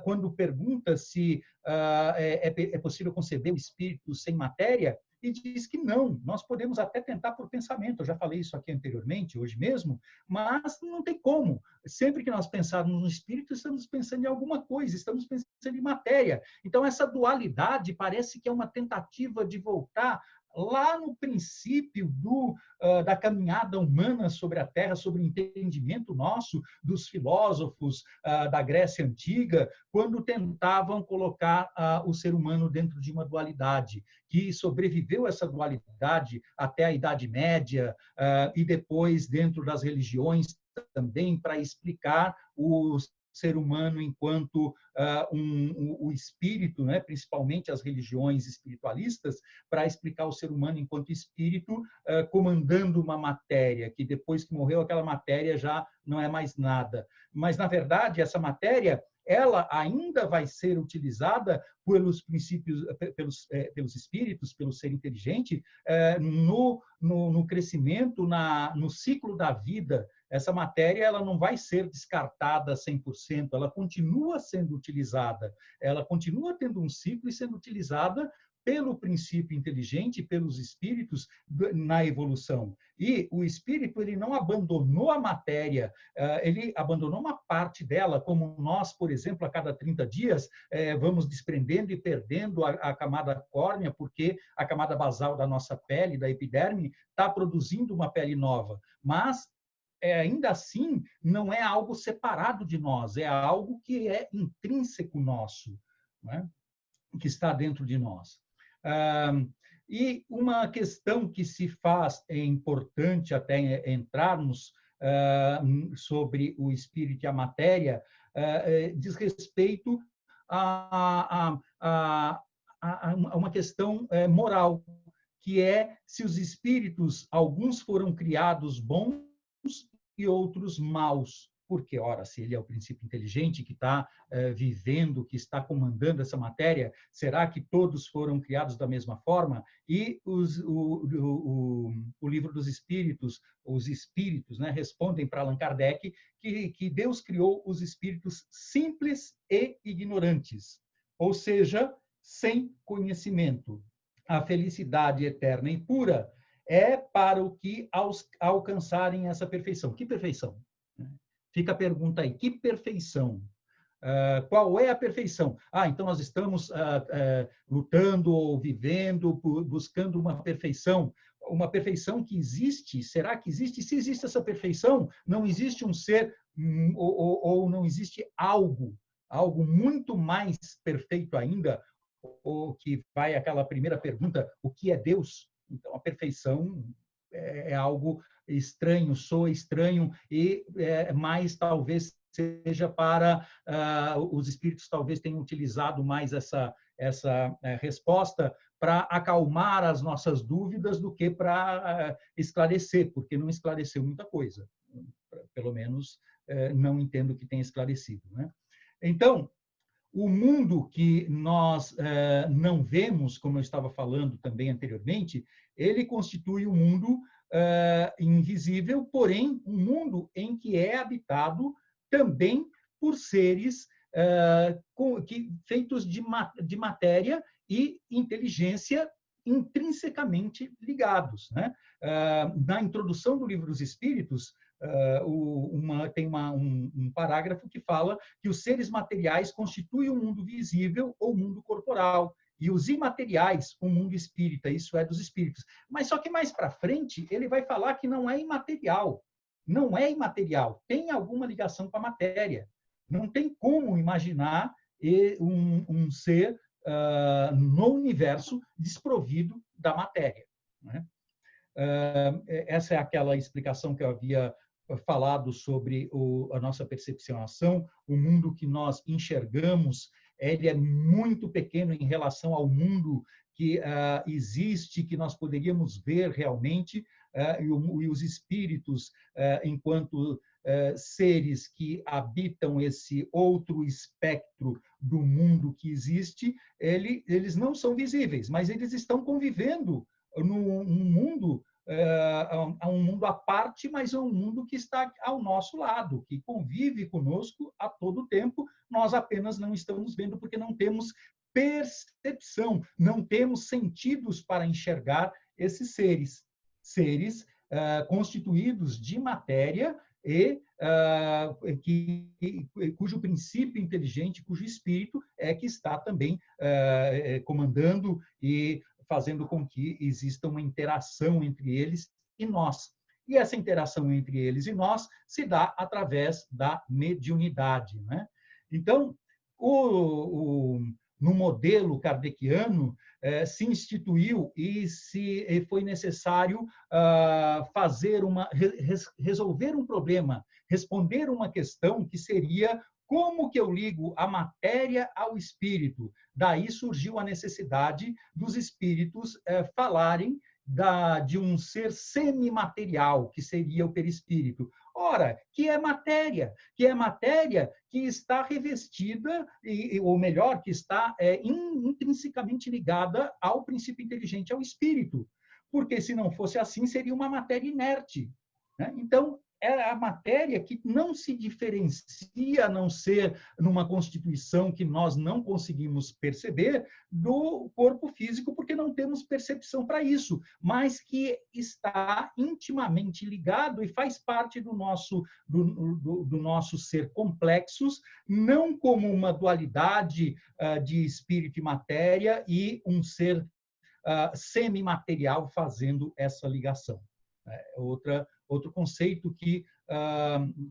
Speaker 1: quando pergunta se é possível conceber o espírito sem matéria, e diz que não, nós podemos até tentar por pensamento, eu já falei isso aqui anteriormente, hoje mesmo, mas não tem como. Sempre que nós pensarmos no espírito, estamos pensando em alguma coisa, estamos pensando em matéria. Então, essa dualidade parece que é uma tentativa de voltar lá no princípio da caminhada humana sobre a Terra, sobre o entendimento nosso dos filósofos da Grécia Antiga, quando tentavam colocar o ser humano dentro de uma dualidade, que sobreviveu essa dualidade até a Idade Média e depois dentro das religiões também, para explicar o ser humano enquanto o espírito, né? Principalmente as religiões espiritualistas, para explicar o ser humano enquanto espírito comandando uma matéria, que depois que morreu aquela matéria já não é mais nada. Mas, na verdade, essa matéria ela ainda vai ser utilizada pelos princípios, pelos espíritos, pelo ser inteligente, no crescimento, no ciclo da vida. Essa matéria ela não vai ser descartada 100%, ela continua sendo utilizada, ela continua tendo um ciclo e sendo utilizada pelo princípio inteligente, pelos espíritos na evolução. E o espírito ele não abandonou a matéria, ele abandonou uma parte dela, como nós, por exemplo, a cada 30 dias, vamos desprendendo e perdendo a camada córnea, porque a camada basal da nossa pele, da epiderme, está produzindo uma pele nova. Mas ainda assim, não é algo separado de nós, é algo que é intrínseco nosso, né? Que está dentro de nós. E uma questão que se faz, é importante até entrarmos sobre o espírito e a matéria, diz respeito a uma questão moral, que é se os espíritos, alguns foram criados bons e outros maus. Porque, ora, se ele é o princípio inteligente que está vivendo, que está comandando essa matéria, será que todos foram criados da mesma forma? E o Livro dos Espíritos, os espíritos, né, respondem para Allan Kardec que Deus criou os espíritos simples e ignorantes, ou seja, sem conhecimento. A felicidade eterna e pura é para o que alcançarem essa perfeição. Que perfeição? Fica a pergunta aí, que perfeição? Qual é a perfeição? Então nós estamos lutando ou vivendo, buscando uma perfeição que existe? Será que existe? Se existe essa perfeição, não existe um ser ou não existe algo muito mais perfeito ainda, ou que vai àquela primeira pergunta, o que é Deus? Então, a perfeição é algo estranho, soa estranho, e mais talvez seja para os espíritos talvez tenham utilizado mais essa resposta para acalmar as nossas dúvidas do que para esclarecer, porque não esclareceu muita coisa. Pelo menos não entendo que tenha esclarecido, né? Então, o mundo que nós não vemos, como eu estava falando também anteriormente, ele constitui um mundo invisível, porém um mundo em que é habitado também por seres feitos de matéria e inteligência intrinsecamente ligados, né? Na introdução do Livro dos Espíritos, tem um parágrafo que fala que os seres materiais constituem o mundo visível ou mundo corporal, e os imateriais, o mundo espírita, isso é dos espíritos. Mas só que mais para frente, ele vai falar que não é imaterial. Não é imaterial, tem alguma ligação com a matéria. Não tem como imaginar um ser no universo desprovido da matéria, né? Essa é aquela explicação que eu havia falado sobre a nossa percepção, o mundo que nós enxergamos, ele é muito pequeno em relação ao mundo que existe, que nós poderíamos ver realmente, e os espíritos, enquanto seres que habitam esse outro espectro do mundo que existe, eles não são visíveis, mas eles estão convivendo num mundo, um mundo à parte, mas é um mundo que está ao nosso lado, que convive conosco a todo tempo. Nós apenas não estamos vendo porque não temos percepção, não temos sentidos para enxergar esses seres constituídos de matéria e cujo princípio inteligente, cujo espírito é que está também comandando e fazendo com que exista uma interação entre eles e nós. E essa interação entre eles e nós se dá através da mediunidade, né? Então, no modelo kardeciano, se instituiu e foi necessário resolver um problema, responder uma questão que seria: como que eu ligo a matéria ao espírito? Daí surgiu a necessidade dos espíritos falarem de um ser semimaterial, que seria o perispírito. Ora, que é matéria que está revestida, ou melhor, que está intrinsecamente ligada ao princípio inteligente, ao espírito. Porque, se não fosse assim, seria uma matéria inerte, né? Então, é a matéria que não se diferencia, a não ser numa constituição que nós não conseguimos perceber, do corpo físico, porque não temos percepção para isso, mas que está intimamente ligado e faz parte do nosso ser complexos, não como uma dualidade de espírito e matéria e um ser semimaterial fazendo essa ligação. Outro conceito que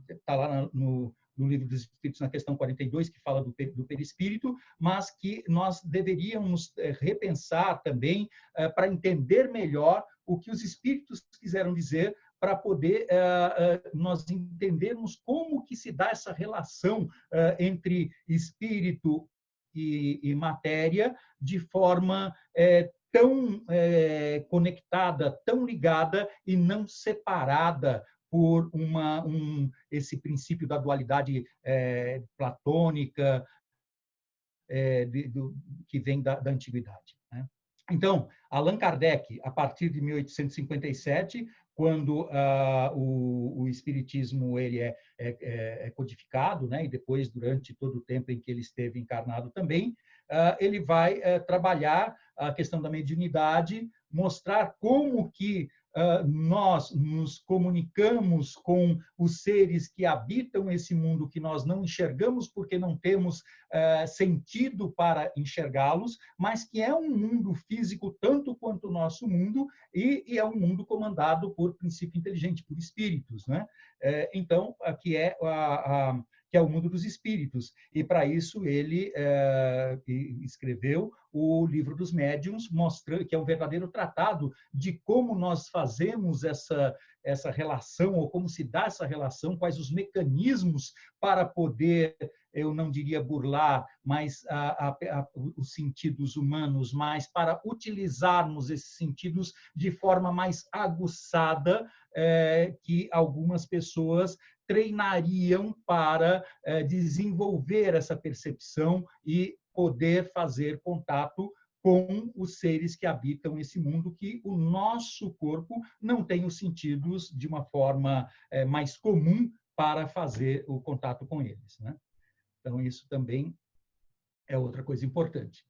Speaker 1: está lá no Livro dos Espíritos, na questão 42, que fala do perispírito, mas que nós deveríamos repensar também para entender melhor o que os espíritos quiseram dizer, para poder nós entendermos como que se dá essa relação entre espírito e matéria de forma tão conectada, tão ligada e não separada por esse princípio da dualidade platônica que vem da antiguidade, né? Então, Allan Kardec, a partir de 1857, quando o espiritismo ele é codificado, né, e depois, durante todo o tempo em que ele esteve encarnado também, ele vai trabalhar a questão da mediunidade, mostrar como que nós nos comunicamos com os seres que habitam esse mundo que nós não enxergamos porque não temos sentido para enxergá-los, mas que é um mundo físico tanto quanto o nosso mundo e é um mundo comandado por princípio inteligente, por espíritos, né? Então, aqui é que é o mundo dos espíritos. E, para isso, ele escreveu o Livro dos Médiuns, mostrando que é um verdadeiro tratado de como nós fazemos essa relação, ou como se dá essa relação, quais os mecanismos para poder, eu não diria burlar, mas os sentidos humanos, mas para utilizarmos esses sentidos de forma mais aguçada, que algumas pessoas treinariam para desenvolver essa percepção e poder fazer contato com os seres que habitam esse mundo, que o nosso corpo não tem os sentidos de uma forma mais comum para fazer o contato com eles, né? Então, isso também é outra coisa importante.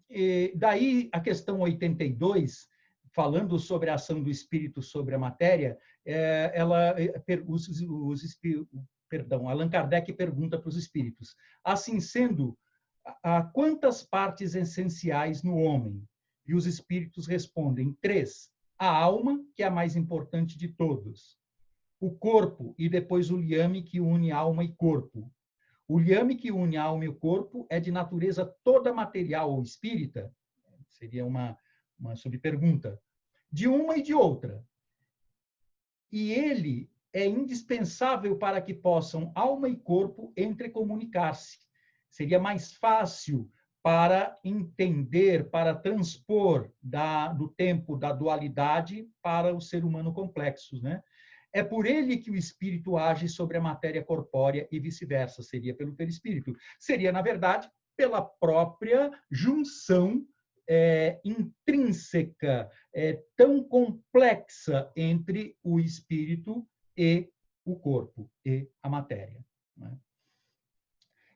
Speaker 1: E daí, a questão 82, falando sobre a ação do espírito sobre a matéria, Allan Kardec pergunta para os espíritos: assim sendo, há quantas partes essenciais no homem? E os espíritos respondem: 3. A alma, que é a mais importante de todos. O corpo e depois o liame que une alma e corpo. O liame que une a alma e o corpo é de natureza toda material ou espírita? Seria uma subpergunta. De uma e de outra. E ele é indispensável para que possam alma e corpo entrecomunicar-se. Seria mais fácil para entender, para transpor do tempo da dualidade para o ser humano complexo, né? É por ele que o espírito age sobre a matéria corpórea e vice-versa, seria pelo perispírito. Seria, na verdade, pela própria junção intrínseca, tão complexa entre o espírito e o corpo, e a matéria, né?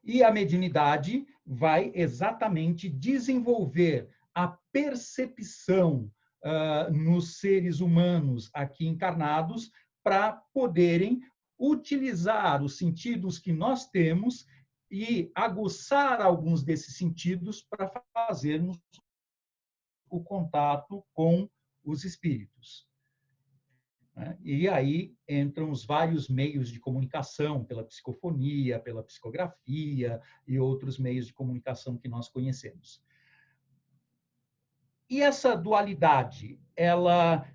Speaker 1: E a mediunidade vai exatamente desenvolver a percepção nos seres humanos aqui encarnados para poderem utilizar os sentidos que nós temos e aguçar alguns desses sentidos para fazermos o contato com os espíritos. E aí entram os vários meios de comunicação, pela psicofonia, pela psicografia e outros meios de comunicação que nós conhecemos. E essa dualidade, ela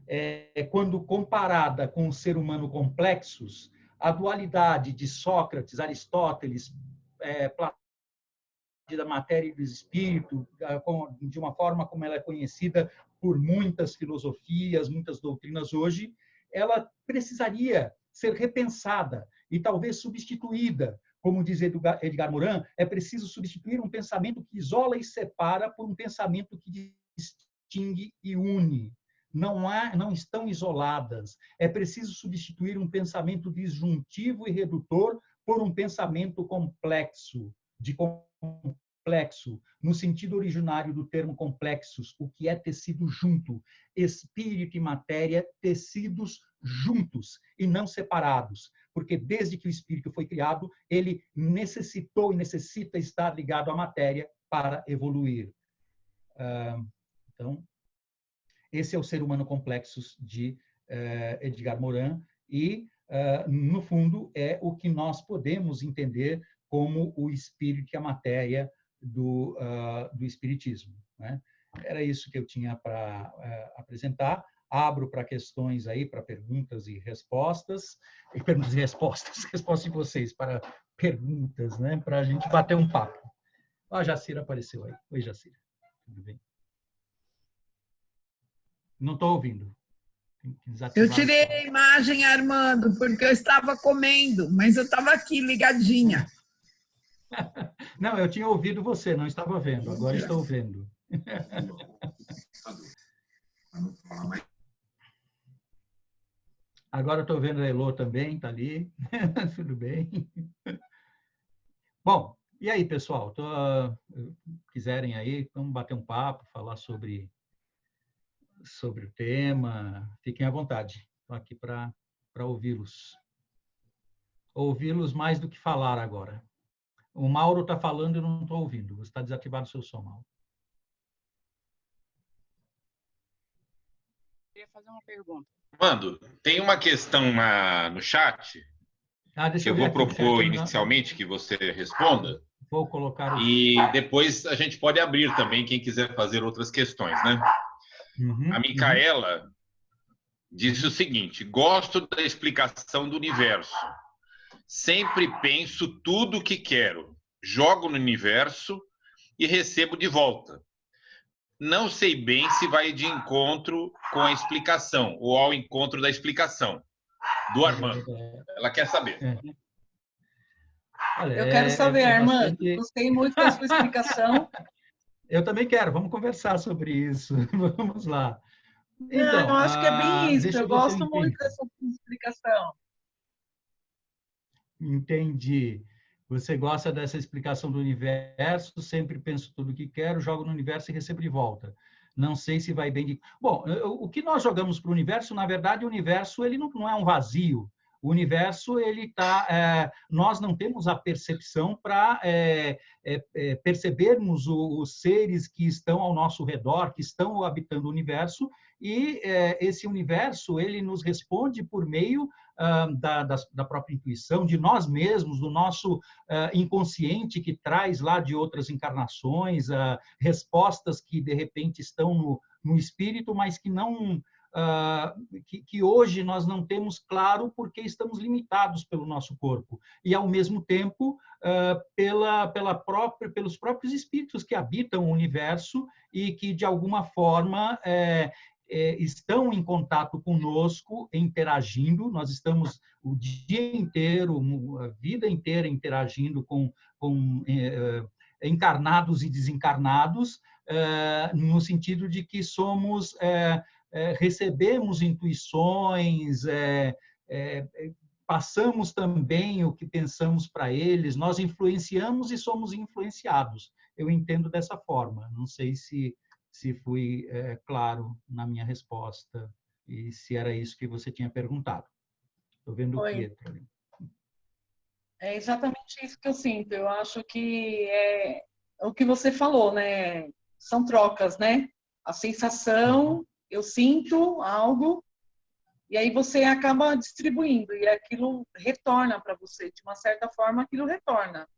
Speaker 1: quando comparada com o ser humano complexos, a dualidade de Sócrates, Aristóteles, Platão, da matéria e do espírito, de uma forma como ela é conhecida por muitas filosofias, muitas doutrinas hoje, ela precisaria ser repensada e talvez substituída. Como diz Edgar Morin, é preciso substituir um pensamento que isola e separa por um pensamento que distingue e une. Não estão isoladas. É preciso substituir um pensamento disjuntivo e redutor por um pensamento complexo, no sentido originário do termo complexos, o que é tecido junto, espírito e matéria tecidos juntos e não separados, porque desde que o espírito foi criado, ele necessitou e necessita estar ligado à matéria para evoluir. Então, esse é o ser humano complexos de Edgar Morin e, no fundo, é o que nós podemos entender como o espírito e a matéria do espiritismo, né? Era isso que eu tinha para apresentar. Abro para questões aí, para perguntas e respostas. Respostas de vocês para perguntas, né? Para a gente bater um papo. A Jacira apareceu aí. Oi, Jacira. Tudo bem? Não estou ouvindo.
Speaker 4: Eu tirei a imagem, Armando, porque eu estava comendo, mas eu estava aqui ligadinha.
Speaker 1: Não, eu tinha ouvido você, não estava vendo. Agora estou vendo. Agora estou vendo a Elô também, está ali. Tudo bem. Bom, e aí, pessoal? Quiserem aí, vamos bater um papo, falar sobre o tema. Fiquem à vontade. Estou aqui para ouvi-los. Ouvi-los mais do que falar agora. O Mauro está falando e eu não estou ouvindo. Você está desativado o seu som, Mauro.
Speaker 5: Eu queria fazer uma pergunta. Mando, tem uma questão no chat
Speaker 1: deixa
Speaker 5: que eu
Speaker 1: ver
Speaker 5: vou
Speaker 1: aqui,
Speaker 5: propor
Speaker 1: certo?
Speaker 5: inicialmente que você responda.
Speaker 1: Vou colocar o...
Speaker 5: E depois a gente pode abrir também, quem quiser fazer outras questões, né?
Speaker 1: Uhum,
Speaker 5: A Micaela disse o seguinte: gosto da explicação do universo. Sempre penso tudo o que quero, jogo no universo e recebo de volta. Não sei bem se vai de encontro com a explicação ou ao encontro da explicação. Do Armando. Ela quer saber.
Speaker 1: Olha,
Speaker 6: eu quero saber, Armando.
Speaker 1: bastante...
Speaker 6: Gostei muito da sua explicação.
Speaker 1: Eu também quero. Vamos conversar sobre isso. Vamos lá.
Speaker 6: Não, eu acho que é bem isso.
Speaker 1: Deixa
Speaker 6: Eu
Speaker 1: eu ver se eu
Speaker 6: gosto muito
Speaker 1: entendi.
Speaker 6: dessa explicação.
Speaker 1: Entendi. Você gosta dessa explicação do universo, sempre penso tudo o que quero, jogo no universo e recebo de volta. Não sei se vai bem de... Bom, o que nós jogamos para o universo, na verdade, o universo ele não é um vazio. O universo, ele tá, nós não temos a percepção para percebermos os seres que estão ao nosso redor, que estão habitando o universo, e esse universo, ele nos responde por meio da própria intuição, de nós mesmos, do nosso inconsciente que traz lá de outras encarnações, respostas que, de repente, estão no espírito, mas que não... que hoje nós não temos claro porque estamos limitados pelo nosso corpo e, ao mesmo tempo, pelos próprios espíritos que habitam o universo e que, de alguma forma, estão em contato conosco, interagindo. Nós estamos o dia inteiro, a vida inteira interagindo com encarnados e desencarnados, no sentido de que somos... recebemos intuições, passamos também o que pensamos para eles, nós influenciamos e somos influenciados. Eu entendo dessa forma. Não sei se fui claro na minha resposta e se era isso que você tinha perguntado. Estou vendo o Pietro ali.
Speaker 6: É exatamente isso que eu sinto. Eu acho que é o que você falou, né? São trocas, né? A sensação, eu sinto algo, e aí você acaba distribuindo, e aquilo retorna para você. De uma certa forma, aquilo retorna.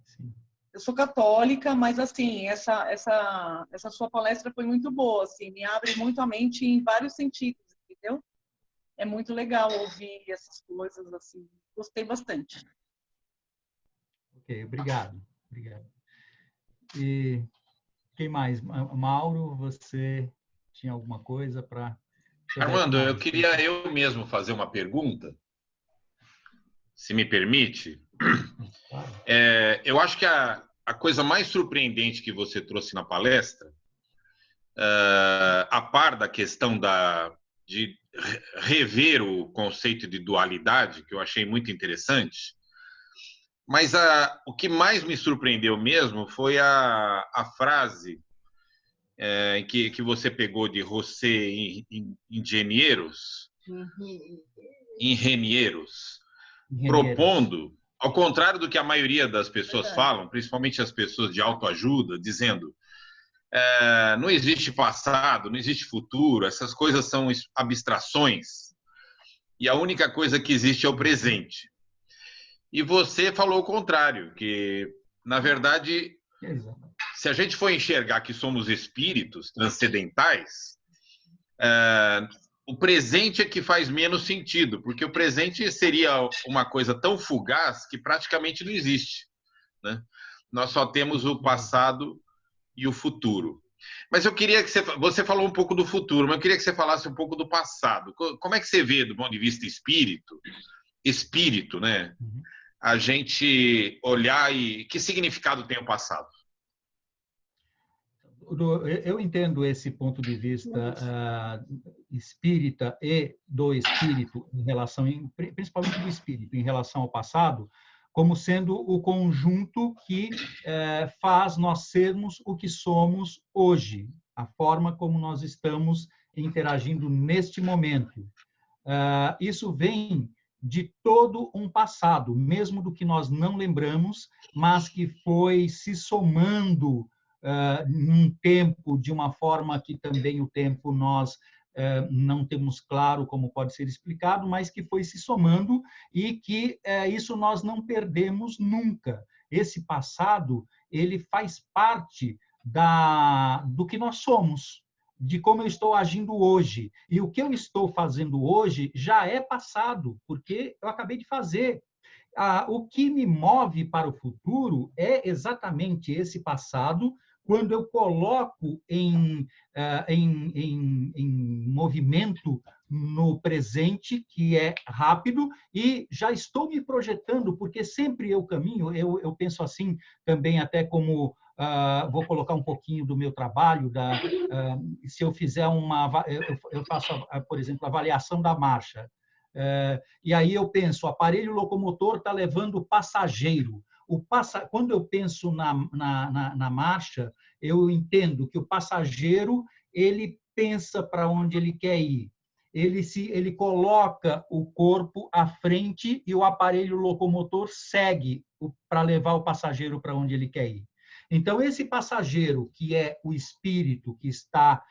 Speaker 1: Sim.
Speaker 6: Eu sou católica, mas, assim, essa sua palestra foi muito boa, assim, me abre muito a mente em vários sentidos, entendeu? É muito legal ouvir essas coisas, assim. Gostei bastante.
Speaker 1: Ok, obrigado. E quem mais? Mauro, você tinha alguma coisa para...
Speaker 5: Armando, eu queria eu mesmo fazer uma pergunta, se me permite. Eu acho que a coisa mais surpreendente que você trouxe na palestra, a par da questão de rever o conceito de dualidade, que eu achei muito interessante, mas o que mais me surpreendeu mesmo foi a frase que você pegou de José Ingenieros, propondo, ao contrário do que a maioria das pessoas falam, principalmente as pessoas de autoajuda, dizendo não existe passado, não existe futuro, essas coisas são abstrações e a única coisa que existe é o presente. E você falou o contrário, que, na verdade, se a gente for enxergar que somos espíritos transcendentais, o presente é que faz menos sentido, porque o presente seria uma coisa tão fugaz que praticamente não existe, né? Nós só temos o passado e o futuro. Mas eu queria que você falou um pouco do futuro, mas eu queria que você falasse um pouco do passado. Como é que você vê, do ponto de vista espírito, né? A gente olhar e que significado tem o passado?
Speaker 1: Eu entendo esse ponto de vista espírita e do espírito em relação, principalmente do espírito em relação ao passado, como sendo o conjunto que faz nós sermos o que somos hoje, a forma como nós estamos interagindo neste momento. Isso vem de todo um passado, mesmo do que nós não lembramos, mas que foi se somando num tempo de uma forma que também o tempo nós não temos claro como pode ser explicado, mas que foi se somando e que isso nós não perdemos nunca. Esse passado, ele faz parte do que nós somos, de como eu estou agindo hoje. E o que eu estou fazendo hoje já é passado, porque eu acabei de fazer. O que me move para o futuro é exatamente esse passado, quando eu coloco em movimento no presente, que é rápido, e já estou me projetando, porque sempre eu caminho, eu penso assim também, até como vou colocar um pouquinho do meu trabalho, se eu fizer eu faço, por exemplo, avaliação da marcha, e aí eu penso, o aparelho locomotor está levando passageiro. Quando eu penso na marcha, eu entendo que o passageiro, ele pensa para onde ele quer ir. Ele coloca o corpo à frente e o aparelho locomotor segue para levar o passageiro para onde ele quer ir. Então, esse passageiro, que é o espírito que está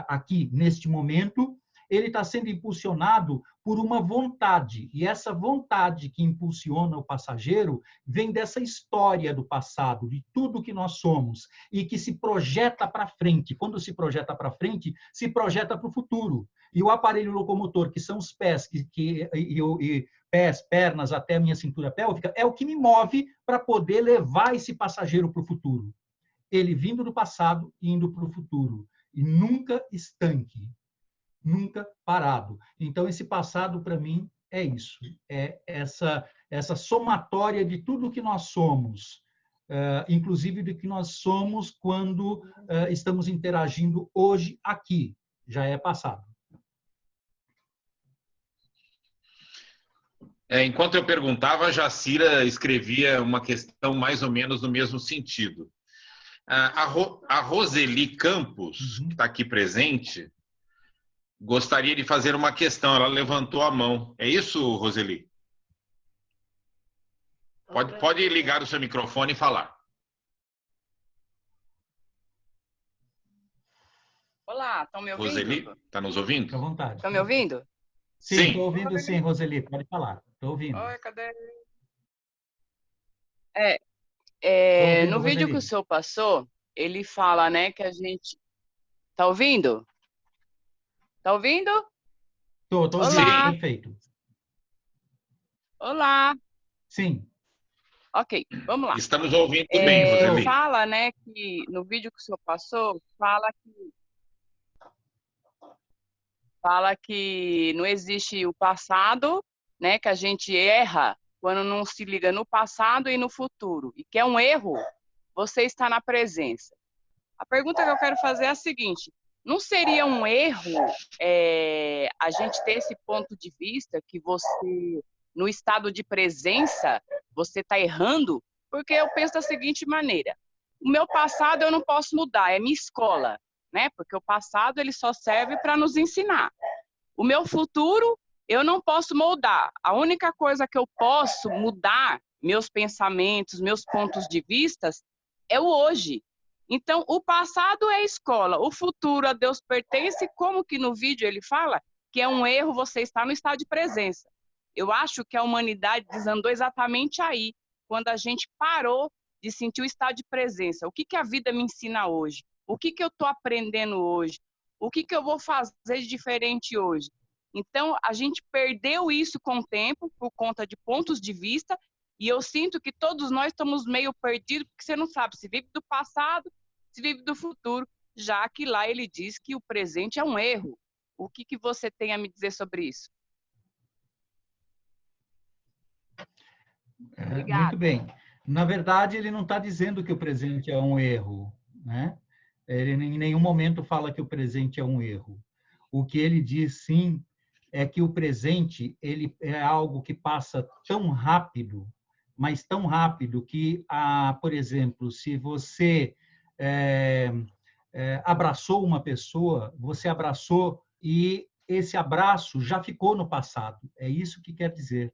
Speaker 1: aqui neste momento, ele está sendo impulsionado por uma vontade. E essa vontade que impulsiona o passageiro vem dessa história do passado, de tudo que nós somos, e que se projeta para frente. Quando se projeta para frente, se projeta para o futuro. E o aparelho locomotor, que são os pés, pés, pernas, até a minha cintura pélvica, é o que me move para poder levar esse passageiro para o futuro. Ele vindo do passado e indo para o futuro. E nunca estanque. Nunca parado. Então, esse passado, para mim, é isso. É essa somatória de tudo que nós somos, inclusive do que nós somos quando estamos interagindo hoje aqui. Já é passado.
Speaker 5: Enquanto eu perguntava, a Jacira escrevia uma questão mais ou menos no mesmo sentido. A Roseli Campos, que está aqui presente, gostaria de fazer uma questão. Ela levantou a mão. É isso, Roseli? Pode ligar o seu microfone e falar.
Speaker 7: Olá, estão me ouvindo?
Speaker 5: Roseli, está nos ouvindo?
Speaker 1: Fique à vontade.
Speaker 7: Estão me ouvindo?
Speaker 1: Sim, estou ouvindo sim, Roseli. Pode falar. Estou ouvindo.
Speaker 7: Oi, cadê?
Speaker 1: Ouvindo,
Speaker 7: No vídeo
Speaker 1: Roseli.
Speaker 7: que o senhor passou, ele fala, né, que a gente... Tá ouvindo? Tá ouvindo?
Speaker 1: Estou ouvindo,
Speaker 7: Olá.
Speaker 1: perfeito.
Speaker 7: Olá.
Speaker 1: Sim.
Speaker 7: Ok, vamos lá.
Speaker 5: Estamos ouvindo bem, Roseli.
Speaker 7: Fala, né, que no vídeo que o senhor passou, fala que não existe o passado, né, que a gente erra quando não se liga no passado e no futuro. E que é um erro você estar na presença. A pergunta que eu quero fazer é a seguinte: não seria um erro a gente ter esse ponto de vista que você, no estado de presença, você está errando? Porque eu penso da seguinte maneira: o meu passado eu não posso mudar, é minha escola, né? Porque o passado ele só serve para nos ensinar. O meu futuro eu não posso moldar. A única coisa que eu posso mudar, meus pensamentos, meus pontos de vista, é o hoje. Então, o passado é a escola, o futuro a Deus pertence, como que no vídeo ele fala que é um erro você estar no estado de presença. Eu acho que a humanidade desandou exatamente aí, quando a gente parou de sentir o estado de presença. O que a vida me ensina hoje? O que eu estou aprendendo hoje? O que eu vou fazer de diferente hoje? Então, a gente perdeu isso com o tempo, por conta de pontos de vista, e eu sinto que todos nós estamos meio perdidos, porque você não sabe se vive do passado, se vive do futuro, já que lá ele diz que o presente é um erro. O que você tem a me dizer sobre isso?
Speaker 1: Muito bem. Na verdade, ele não está dizendo que o presente é um erro, né? Ele em nenhum momento fala que o presente é um erro. O que ele diz, sim, é que o presente ele é algo que passa tão rápido, mas tão rápido que, por exemplo, se você abraçou uma pessoa, você abraçou e esse abraço já ficou no passado. É isso que quer dizer.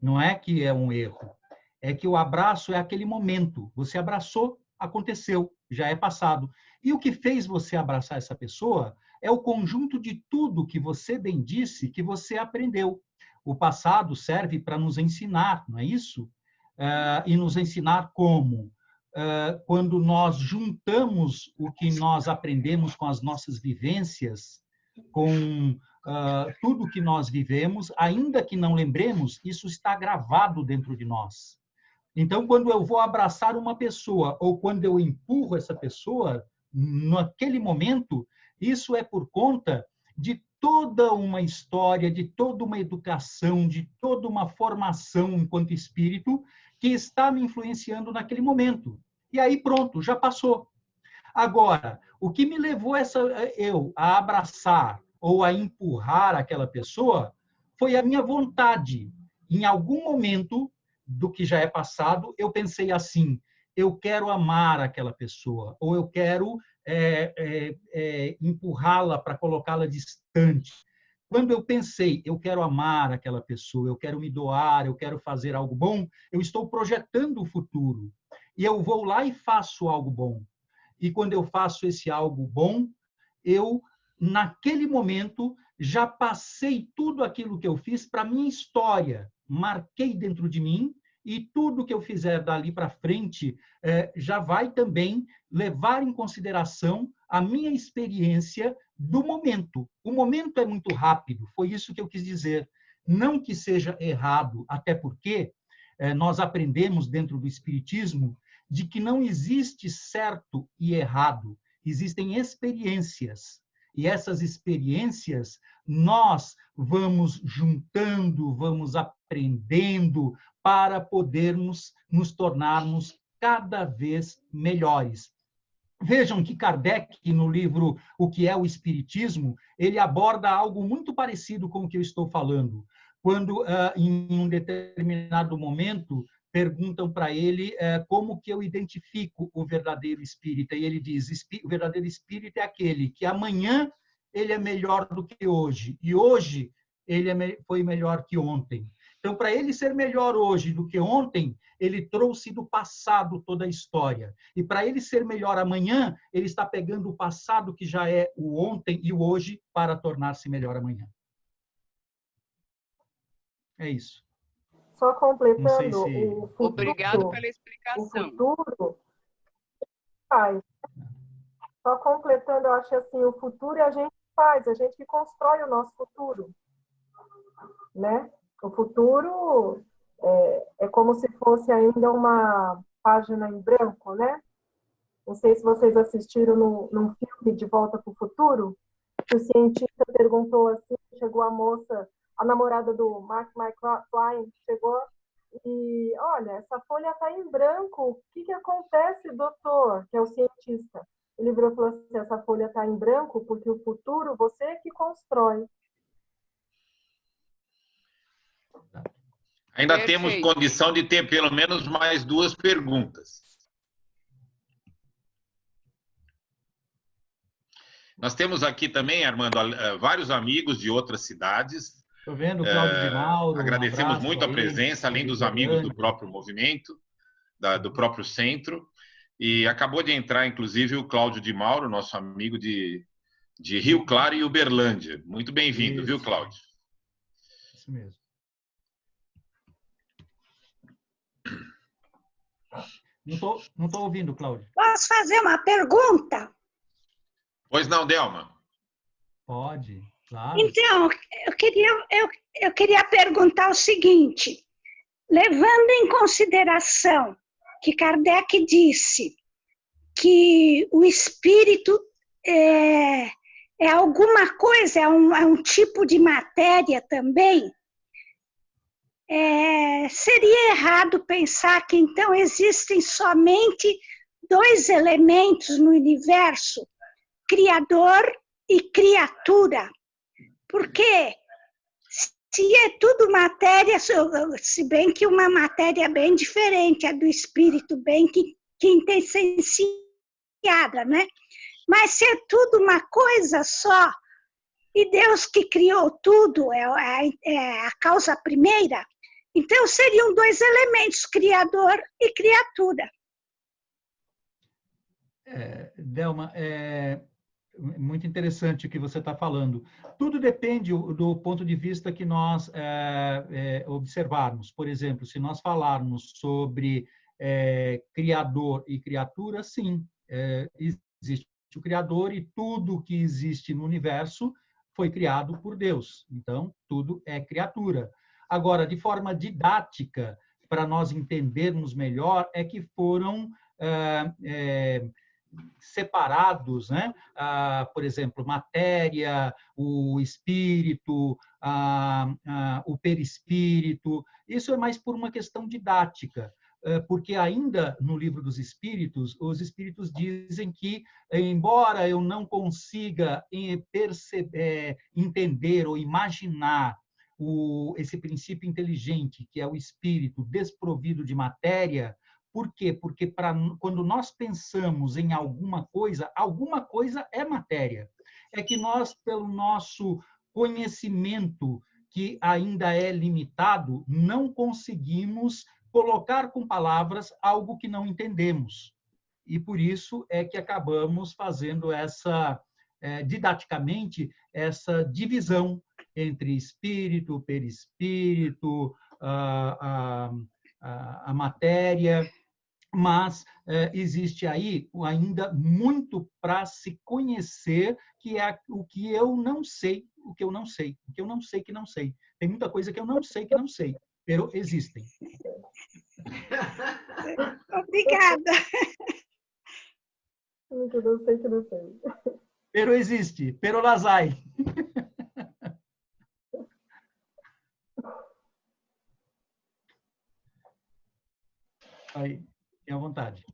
Speaker 1: Não é que é um erro. É que o abraço é aquele momento. Você abraçou, aconteceu, já é passado. E o que fez você abraçar essa pessoa é o conjunto de tudo que você bem disse que você aprendeu. O passado serve para nos ensinar, não é isso? E nos ensinar como? Quando nós juntamos o que nós aprendemos com as nossas vivências, com tudo que nós vivemos, ainda que não lembremos, isso está gravado dentro de nós. Então, quando eu vou abraçar uma pessoa ou quando eu empurro essa pessoa, naquele momento, isso é por conta de toda uma história, de toda uma educação, de toda uma formação enquanto espírito que está me influenciando naquele momento. E aí, pronto, já passou. Agora, o que me levou eu a abraçar ou a empurrar aquela pessoa foi a minha vontade. Em algum momento do que já é passado, eu pensei assim, eu quero amar aquela pessoa, ou eu quero empurrá-la para colocá-la distante. Quando eu pensei, eu quero amar aquela pessoa, eu quero me doar, eu quero fazer algo bom, eu estou projetando o futuro. E eu vou lá e faço algo bom. E quando eu faço esse algo bom, eu, naquele momento, já passei tudo aquilo que eu fiz para a minha história, marquei dentro de mim, e tudo que eu fizer dali para frente já vai também levar em consideração a minha experiência do momento. O momento é muito rápido, foi isso que eu quis dizer. Não que seja errado, até porque nós aprendemos dentro do Espiritismo de que não existe certo e errado, existem experiências. E essas experiências nós vamos juntando, vamos aprendendo para podermos nos tornarmos cada vez melhores. Vejam que Kardec, no livro O que é o Espiritismo, ele aborda algo muito parecido com o que eu estou falando. Quando, em um determinado momento, perguntam para ele como que eu identifico o verdadeiro espírita. E ele diz, o verdadeiro espírita é aquele que amanhã ele é melhor do que hoje, e hoje ele foi melhor que ontem. Então, para ele ser melhor hoje do que ontem, ele trouxe do passado toda a história. E para ele ser melhor amanhã, ele está pegando o passado, que já é o ontem e o hoje, para tornar-se melhor amanhã. É isso.
Speaker 8: Só completando,
Speaker 1: o
Speaker 8: futuro,
Speaker 7: obrigado pela explicação.
Speaker 8: O futuro faz. Só completando, eu acho assim, o futuro a gente faz, a gente que constrói o nosso futuro, né? O futuro é como se fosse ainda uma página em branco, né? Não sei se vocês assistiram num filme De Volta para o Futuro, que o cientista perguntou assim, chegou a moça, a namorada do Mark McFly, chegou e, olha, essa folha está em branco, o que acontece, doutor? Que é o cientista. Ele virou e falou assim, essa folha está em branco porque o futuro você é que constrói.
Speaker 5: Ainda
Speaker 7: Perfeito.
Speaker 5: Temos condição de ter pelo menos mais 2 perguntas. Nós temos aqui também, Armando, vários amigos de outras cidades.
Speaker 1: Estou vendo o Cláudio de Mauro.
Speaker 5: Agradecemos muito a presença, além dos amigos do próprio movimento, do próprio centro. E acabou de entrar, inclusive, o Cláudio de Mauro, nosso amigo de Rio Claro e Uberlândia. Muito bem-vindo, viu, Cláudio?
Speaker 1: Isso mesmo. Não estou ouvindo, Cláudio.
Speaker 9: Posso fazer uma pergunta?
Speaker 5: Pois não, Delma?
Speaker 1: Pode, claro.
Speaker 9: Então, eu queria perguntar o seguinte, levando em consideração que Kardec disse que o espírito é alguma coisa, é um tipo de matéria também, seria errado pensar que então existem somente 2 elementos no universo, criador e criatura. Porque se é tudo matéria, se bem que uma matéria bem diferente, é do espírito bem quintessenciada, né? Mas se é tudo uma coisa só, e Deus que criou tudo, é a causa primeira, então seriam 2 elementos, criador e criatura.
Speaker 1: Delma, Muito interessante o que você está falando. Tudo depende do ponto de vista que nós observarmos. Por exemplo, se nós falarmos sobre Criador e criatura, sim, existe o Criador e tudo que existe no universo foi criado por Deus. Então, tudo é criatura. Agora, de forma didática, para nós entendermos melhor, é que foram separados, né? Por exemplo, matéria, o espírito, o perispírito. Isso é mais por uma questão didática, porque ainda no livro dos Espíritos, os Espíritos dizem que, embora eu não consiga entender ou imaginar esse princípio inteligente, que é o espírito desprovido de matéria. Por quê? Porque quando nós pensamos em alguma coisa é matéria. É que nós, pelo nosso conhecimento, que ainda é limitado, não conseguimos colocar com palavras algo que não entendemos. E por isso é que acabamos fazendo didaticamente, essa divisão entre espírito, perispírito, a matéria, mas existe aí ainda muito para se conhecer, que é o que eu não sei, o que eu não sei que não sei. Tem muita coisa que eu não sei que não sei, pero existem.
Speaker 9: Obrigada.
Speaker 8: Eu não sei que não sei.
Speaker 1: Pero existe, pero las hay. Aí, fique à vontade.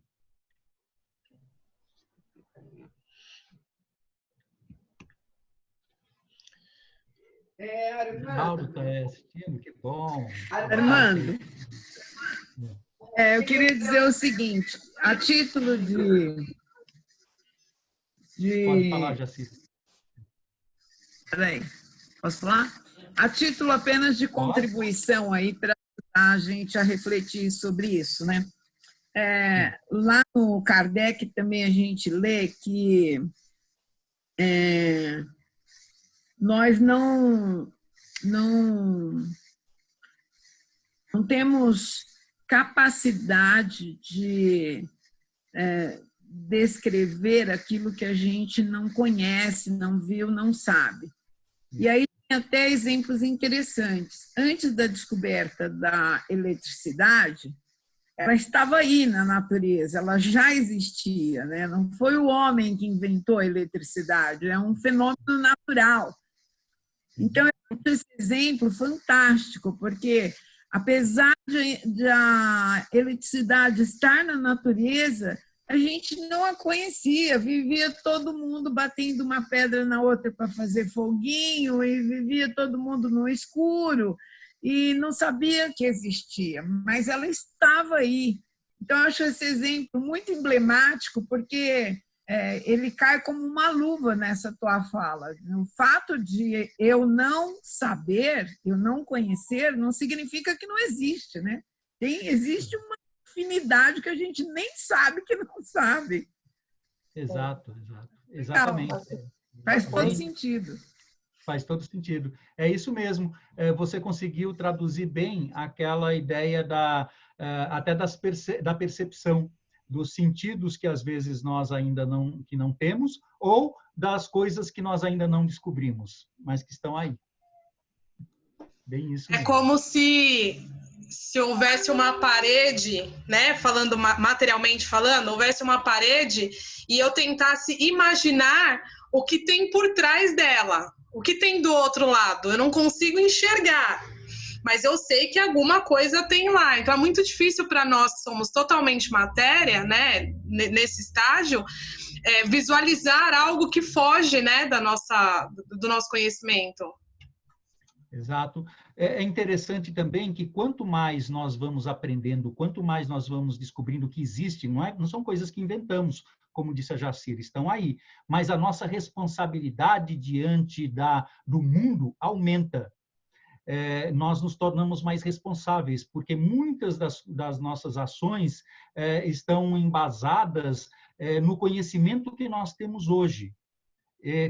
Speaker 1: Armando está assistindo, que bom.
Speaker 4: Armando, eu queria dizer o seguinte, a título de...
Speaker 1: Pode falar, Jaci.
Speaker 4: Peraí, posso falar? A título apenas de contribuição aí para ajudar a gente a refletir sobre isso, né? Lá no Kardec também a gente lê que nós não temos capacidade de descrever aquilo que a gente não conhece, não viu, não sabe. E aí tem até exemplos interessantes. Antes da descoberta da eletricidade, ela estava aí na natureza, ela já existia, né? Não foi o homem que inventou a eletricidade, é um fenômeno natural. Então, eu acho esse exemplo fantástico, porque apesar de a eletricidade estar na natureza, a gente não a conhecia, vivia todo mundo batendo uma pedra na outra para fazer foguinho, e vivia todo mundo no escuro, e não sabia que existia, mas ela estava aí. Então, eu acho esse exemplo muito emblemático, porque ele cai como uma luva nessa tua fala. O fato de eu não saber, eu não conhecer, não significa que não existe, né? Existe uma infinidade que a gente nem sabe que não sabe.
Speaker 1: Exato. Exatamente.
Speaker 4: Faz todo sentido.
Speaker 1: Faz todo sentido. É isso mesmo. Você conseguiu traduzir bem aquela ideia até da percepção, dos sentidos que às vezes nós ainda não temos, ou das coisas que nós ainda não descobrimos, mas que estão aí. Bem isso mesmo.
Speaker 10: É como se houvesse uma parede, né, falando materialmente falando, houvesse uma parede e eu tentasse imaginar o que tem por trás dela, o que tem do outro lado. Eu não consigo enxergar, mas eu sei que alguma coisa tem lá. Então é muito difícil para nós que somos totalmente matéria, né, nesse estágio, visualizar algo que foge, né, do nosso conhecimento.
Speaker 1: Exato. É interessante também que quanto mais nós vamos aprendendo, quanto mais nós vamos descobrindo que existe, não são coisas que inventamos, como disse a Jacira, estão aí, mas a nossa responsabilidade diante do mundo aumenta. Nós nos tornamos mais responsáveis, porque muitas das nossas ações estão embasadas no conhecimento que nós temos hoje.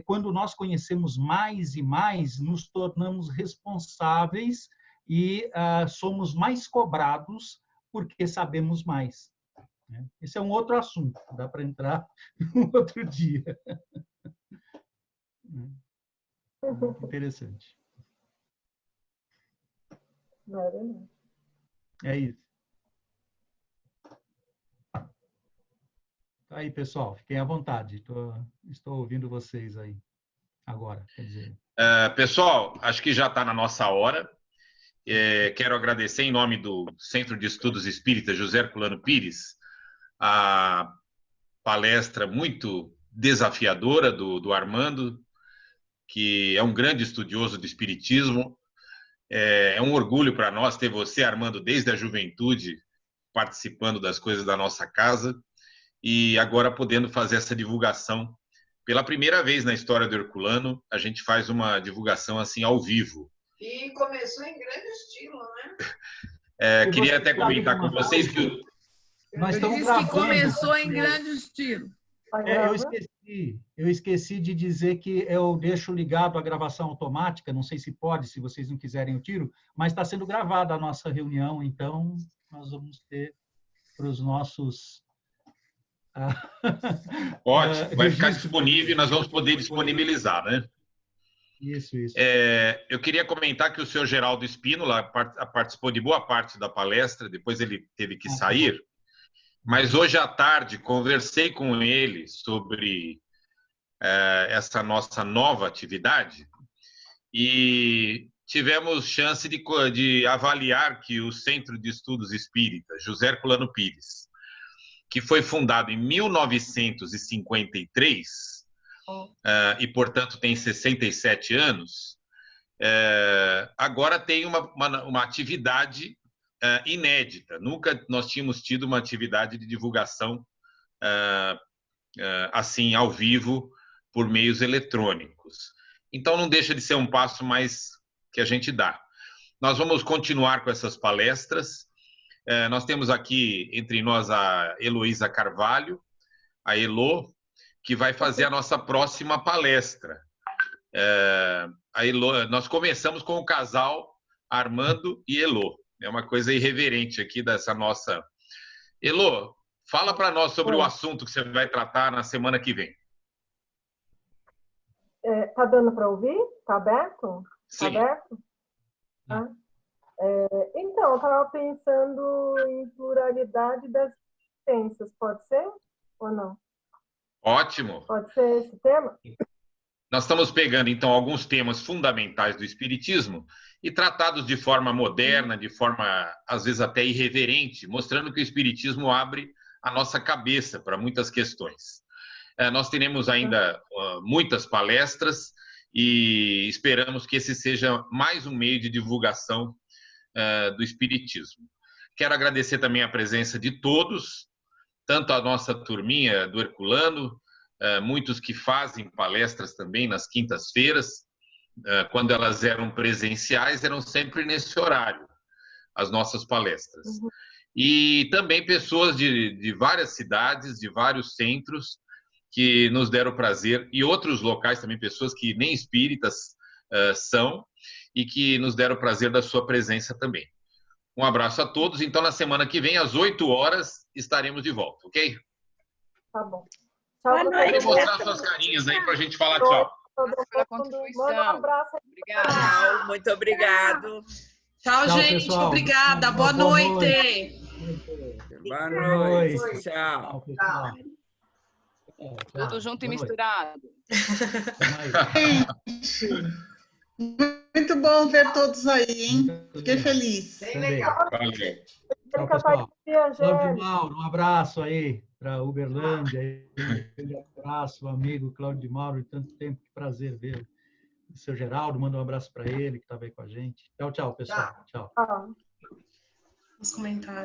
Speaker 1: quando nós conhecemos mais e mais, nos tornamos responsáveis e somos mais cobrados porque sabemos mais. Esse é um outro assunto, dá para entrar um outro dia. Interessante. É isso. Tá aí, pessoal, fiquem à vontade. Estou ouvindo vocês aí agora. Quer dizer.
Speaker 5: Pessoal, acho que já está na nossa hora. Quero agradecer em nome do Centro de Estudos Espíritas José Herculano Pires a palestra muito desafiadora do Armando, que é um grande estudioso do espiritismo. É um orgulho para nós ter você, Armando, desde a juventude, participando das coisas da nossa casa e agora podendo fazer essa divulgação. Pela primeira vez na história do Herculano, a gente faz uma divulgação assim ao vivo.
Speaker 11: E começou em grande estilo, né?
Speaker 5: Queria até comentar com vocês que...
Speaker 1: Nós estamos
Speaker 4: gravando. Que começou em grande estilo.
Speaker 1: Eu esqueci de dizer que eu deixo ligado a gravação automática, não sei se pode, se vocês não quiserem eu tiro, mas está sendo gravada a nossa reunião, então nós vamos ter para os nossos...
Speaker 5: Ótimo, vai ficar disponível e nós vamos poder disponibilizar, né?
Speaker 1: Isso.
Speaker 5: Eu queria comentar que o senhor Geraldo Espínola participou de boa parte da palestra, depois ele teve que sair, mas hoje à tarde conversei com ele sobre essa nossa nova atividade e tivemos chance de avaliar que o Centro de Estudos Espíritas José Herculano Pires, que foi fundado em 1953 e, portanto, tem 67 anos, agora tem uma atividade inédita. Nunca nós tínhamos tido uma atividade de divulgação assim, ao vivo, por meios eletrônicos. Então, não deixa de ser um passo mais que a gente dá. Nós vamos continuar com essas palestras. Nós temos aqui entre nós a Heloísa Carvalho, a Elo, que vai fazer a nossa próxima palestra. Nós começamos com o casal Armando e Elo. É uma coisa irreverente aqui dessa nossa... Elo, fala para nós sobre o assunto que você vai tratar na semana que vem.
Speaker 8: Tá dando para ouvir? Tá aberto?
Speaker 5: Sim.
Speaker 8: Tá aberto? Tá. Então, eu estava pensando em pluralidade das existências. Pode ser ou não?
Speaker 5: Ótimo.
Speaker 8: Pode ser esse tema?
Speaker 5: Nós estamos pegando, então, alguns temas fundamentais do Espiritismo e tratados de forma moderna, de forma, às vezes, até irreverente, mostrando que o Espiritismo abre a nossa cabeça para muitas questões. Nós teremos ainda muitas palestras e esperamos que esse seja mais um meio de divulgação do Espiritismo. Quero agradecer também a presença de todos, tanto a nossa turminha do Herculano, muitos que fazem palestras também nas quintas-feiras, quando elas eram presenciais, eram sempre nesse horário, as nossas palestras. E também pessoas de várias cidades, de vários centros, que nos deram o prazer, e outros locais também, pessoas que nem espíritas são, e que nos deram o prazer da sua presença também. Um abraço a todos. Então, na semana que vem, às 8 horas, estaremos de volta, ok?
Speaker 8: Tá bom.
Speaker 9: Boa noite.
Speaker 5: Pode mostrar suas carinhas aí para a gente falar tchau.
Speaker 7: Pela contribuição.
Speaker 8: Manda um abraço.
Speaker 7: Obrigada.
Speaker 11: Muito obrigado.
Speaker 10: Tchau,
Speaker 1: Tchau,
Speaker 10: gente.
Speaker 1: pessoal.
Speaker 10: Obrigada. Boa noite.
Speaker 11: Boa noite. Tchau.
Speaker 1: Pessoal.
Speaker 7: Tudo junto e
Speaker 1: Boa noite.
Speaker 7: misturado.
Speaker 12: Muito bom ver todos aí, hein? Fiquei feliz.
Speaker 11: Bem legal.
Speaker 5: Valeu.
Speaker 1: Tchau, pessoal. Cláudio Mauro, um abraço aí para Uberlândia. Um abraço, amigo Cláudio de Mauro, de tanto tempo, que prazer vê-lo. O seu Geraldo, manda um abraço para ele, que estava aí com a gente. Tchau, tchau, pessoal. Tchau.
Speaker 10: Os comentários.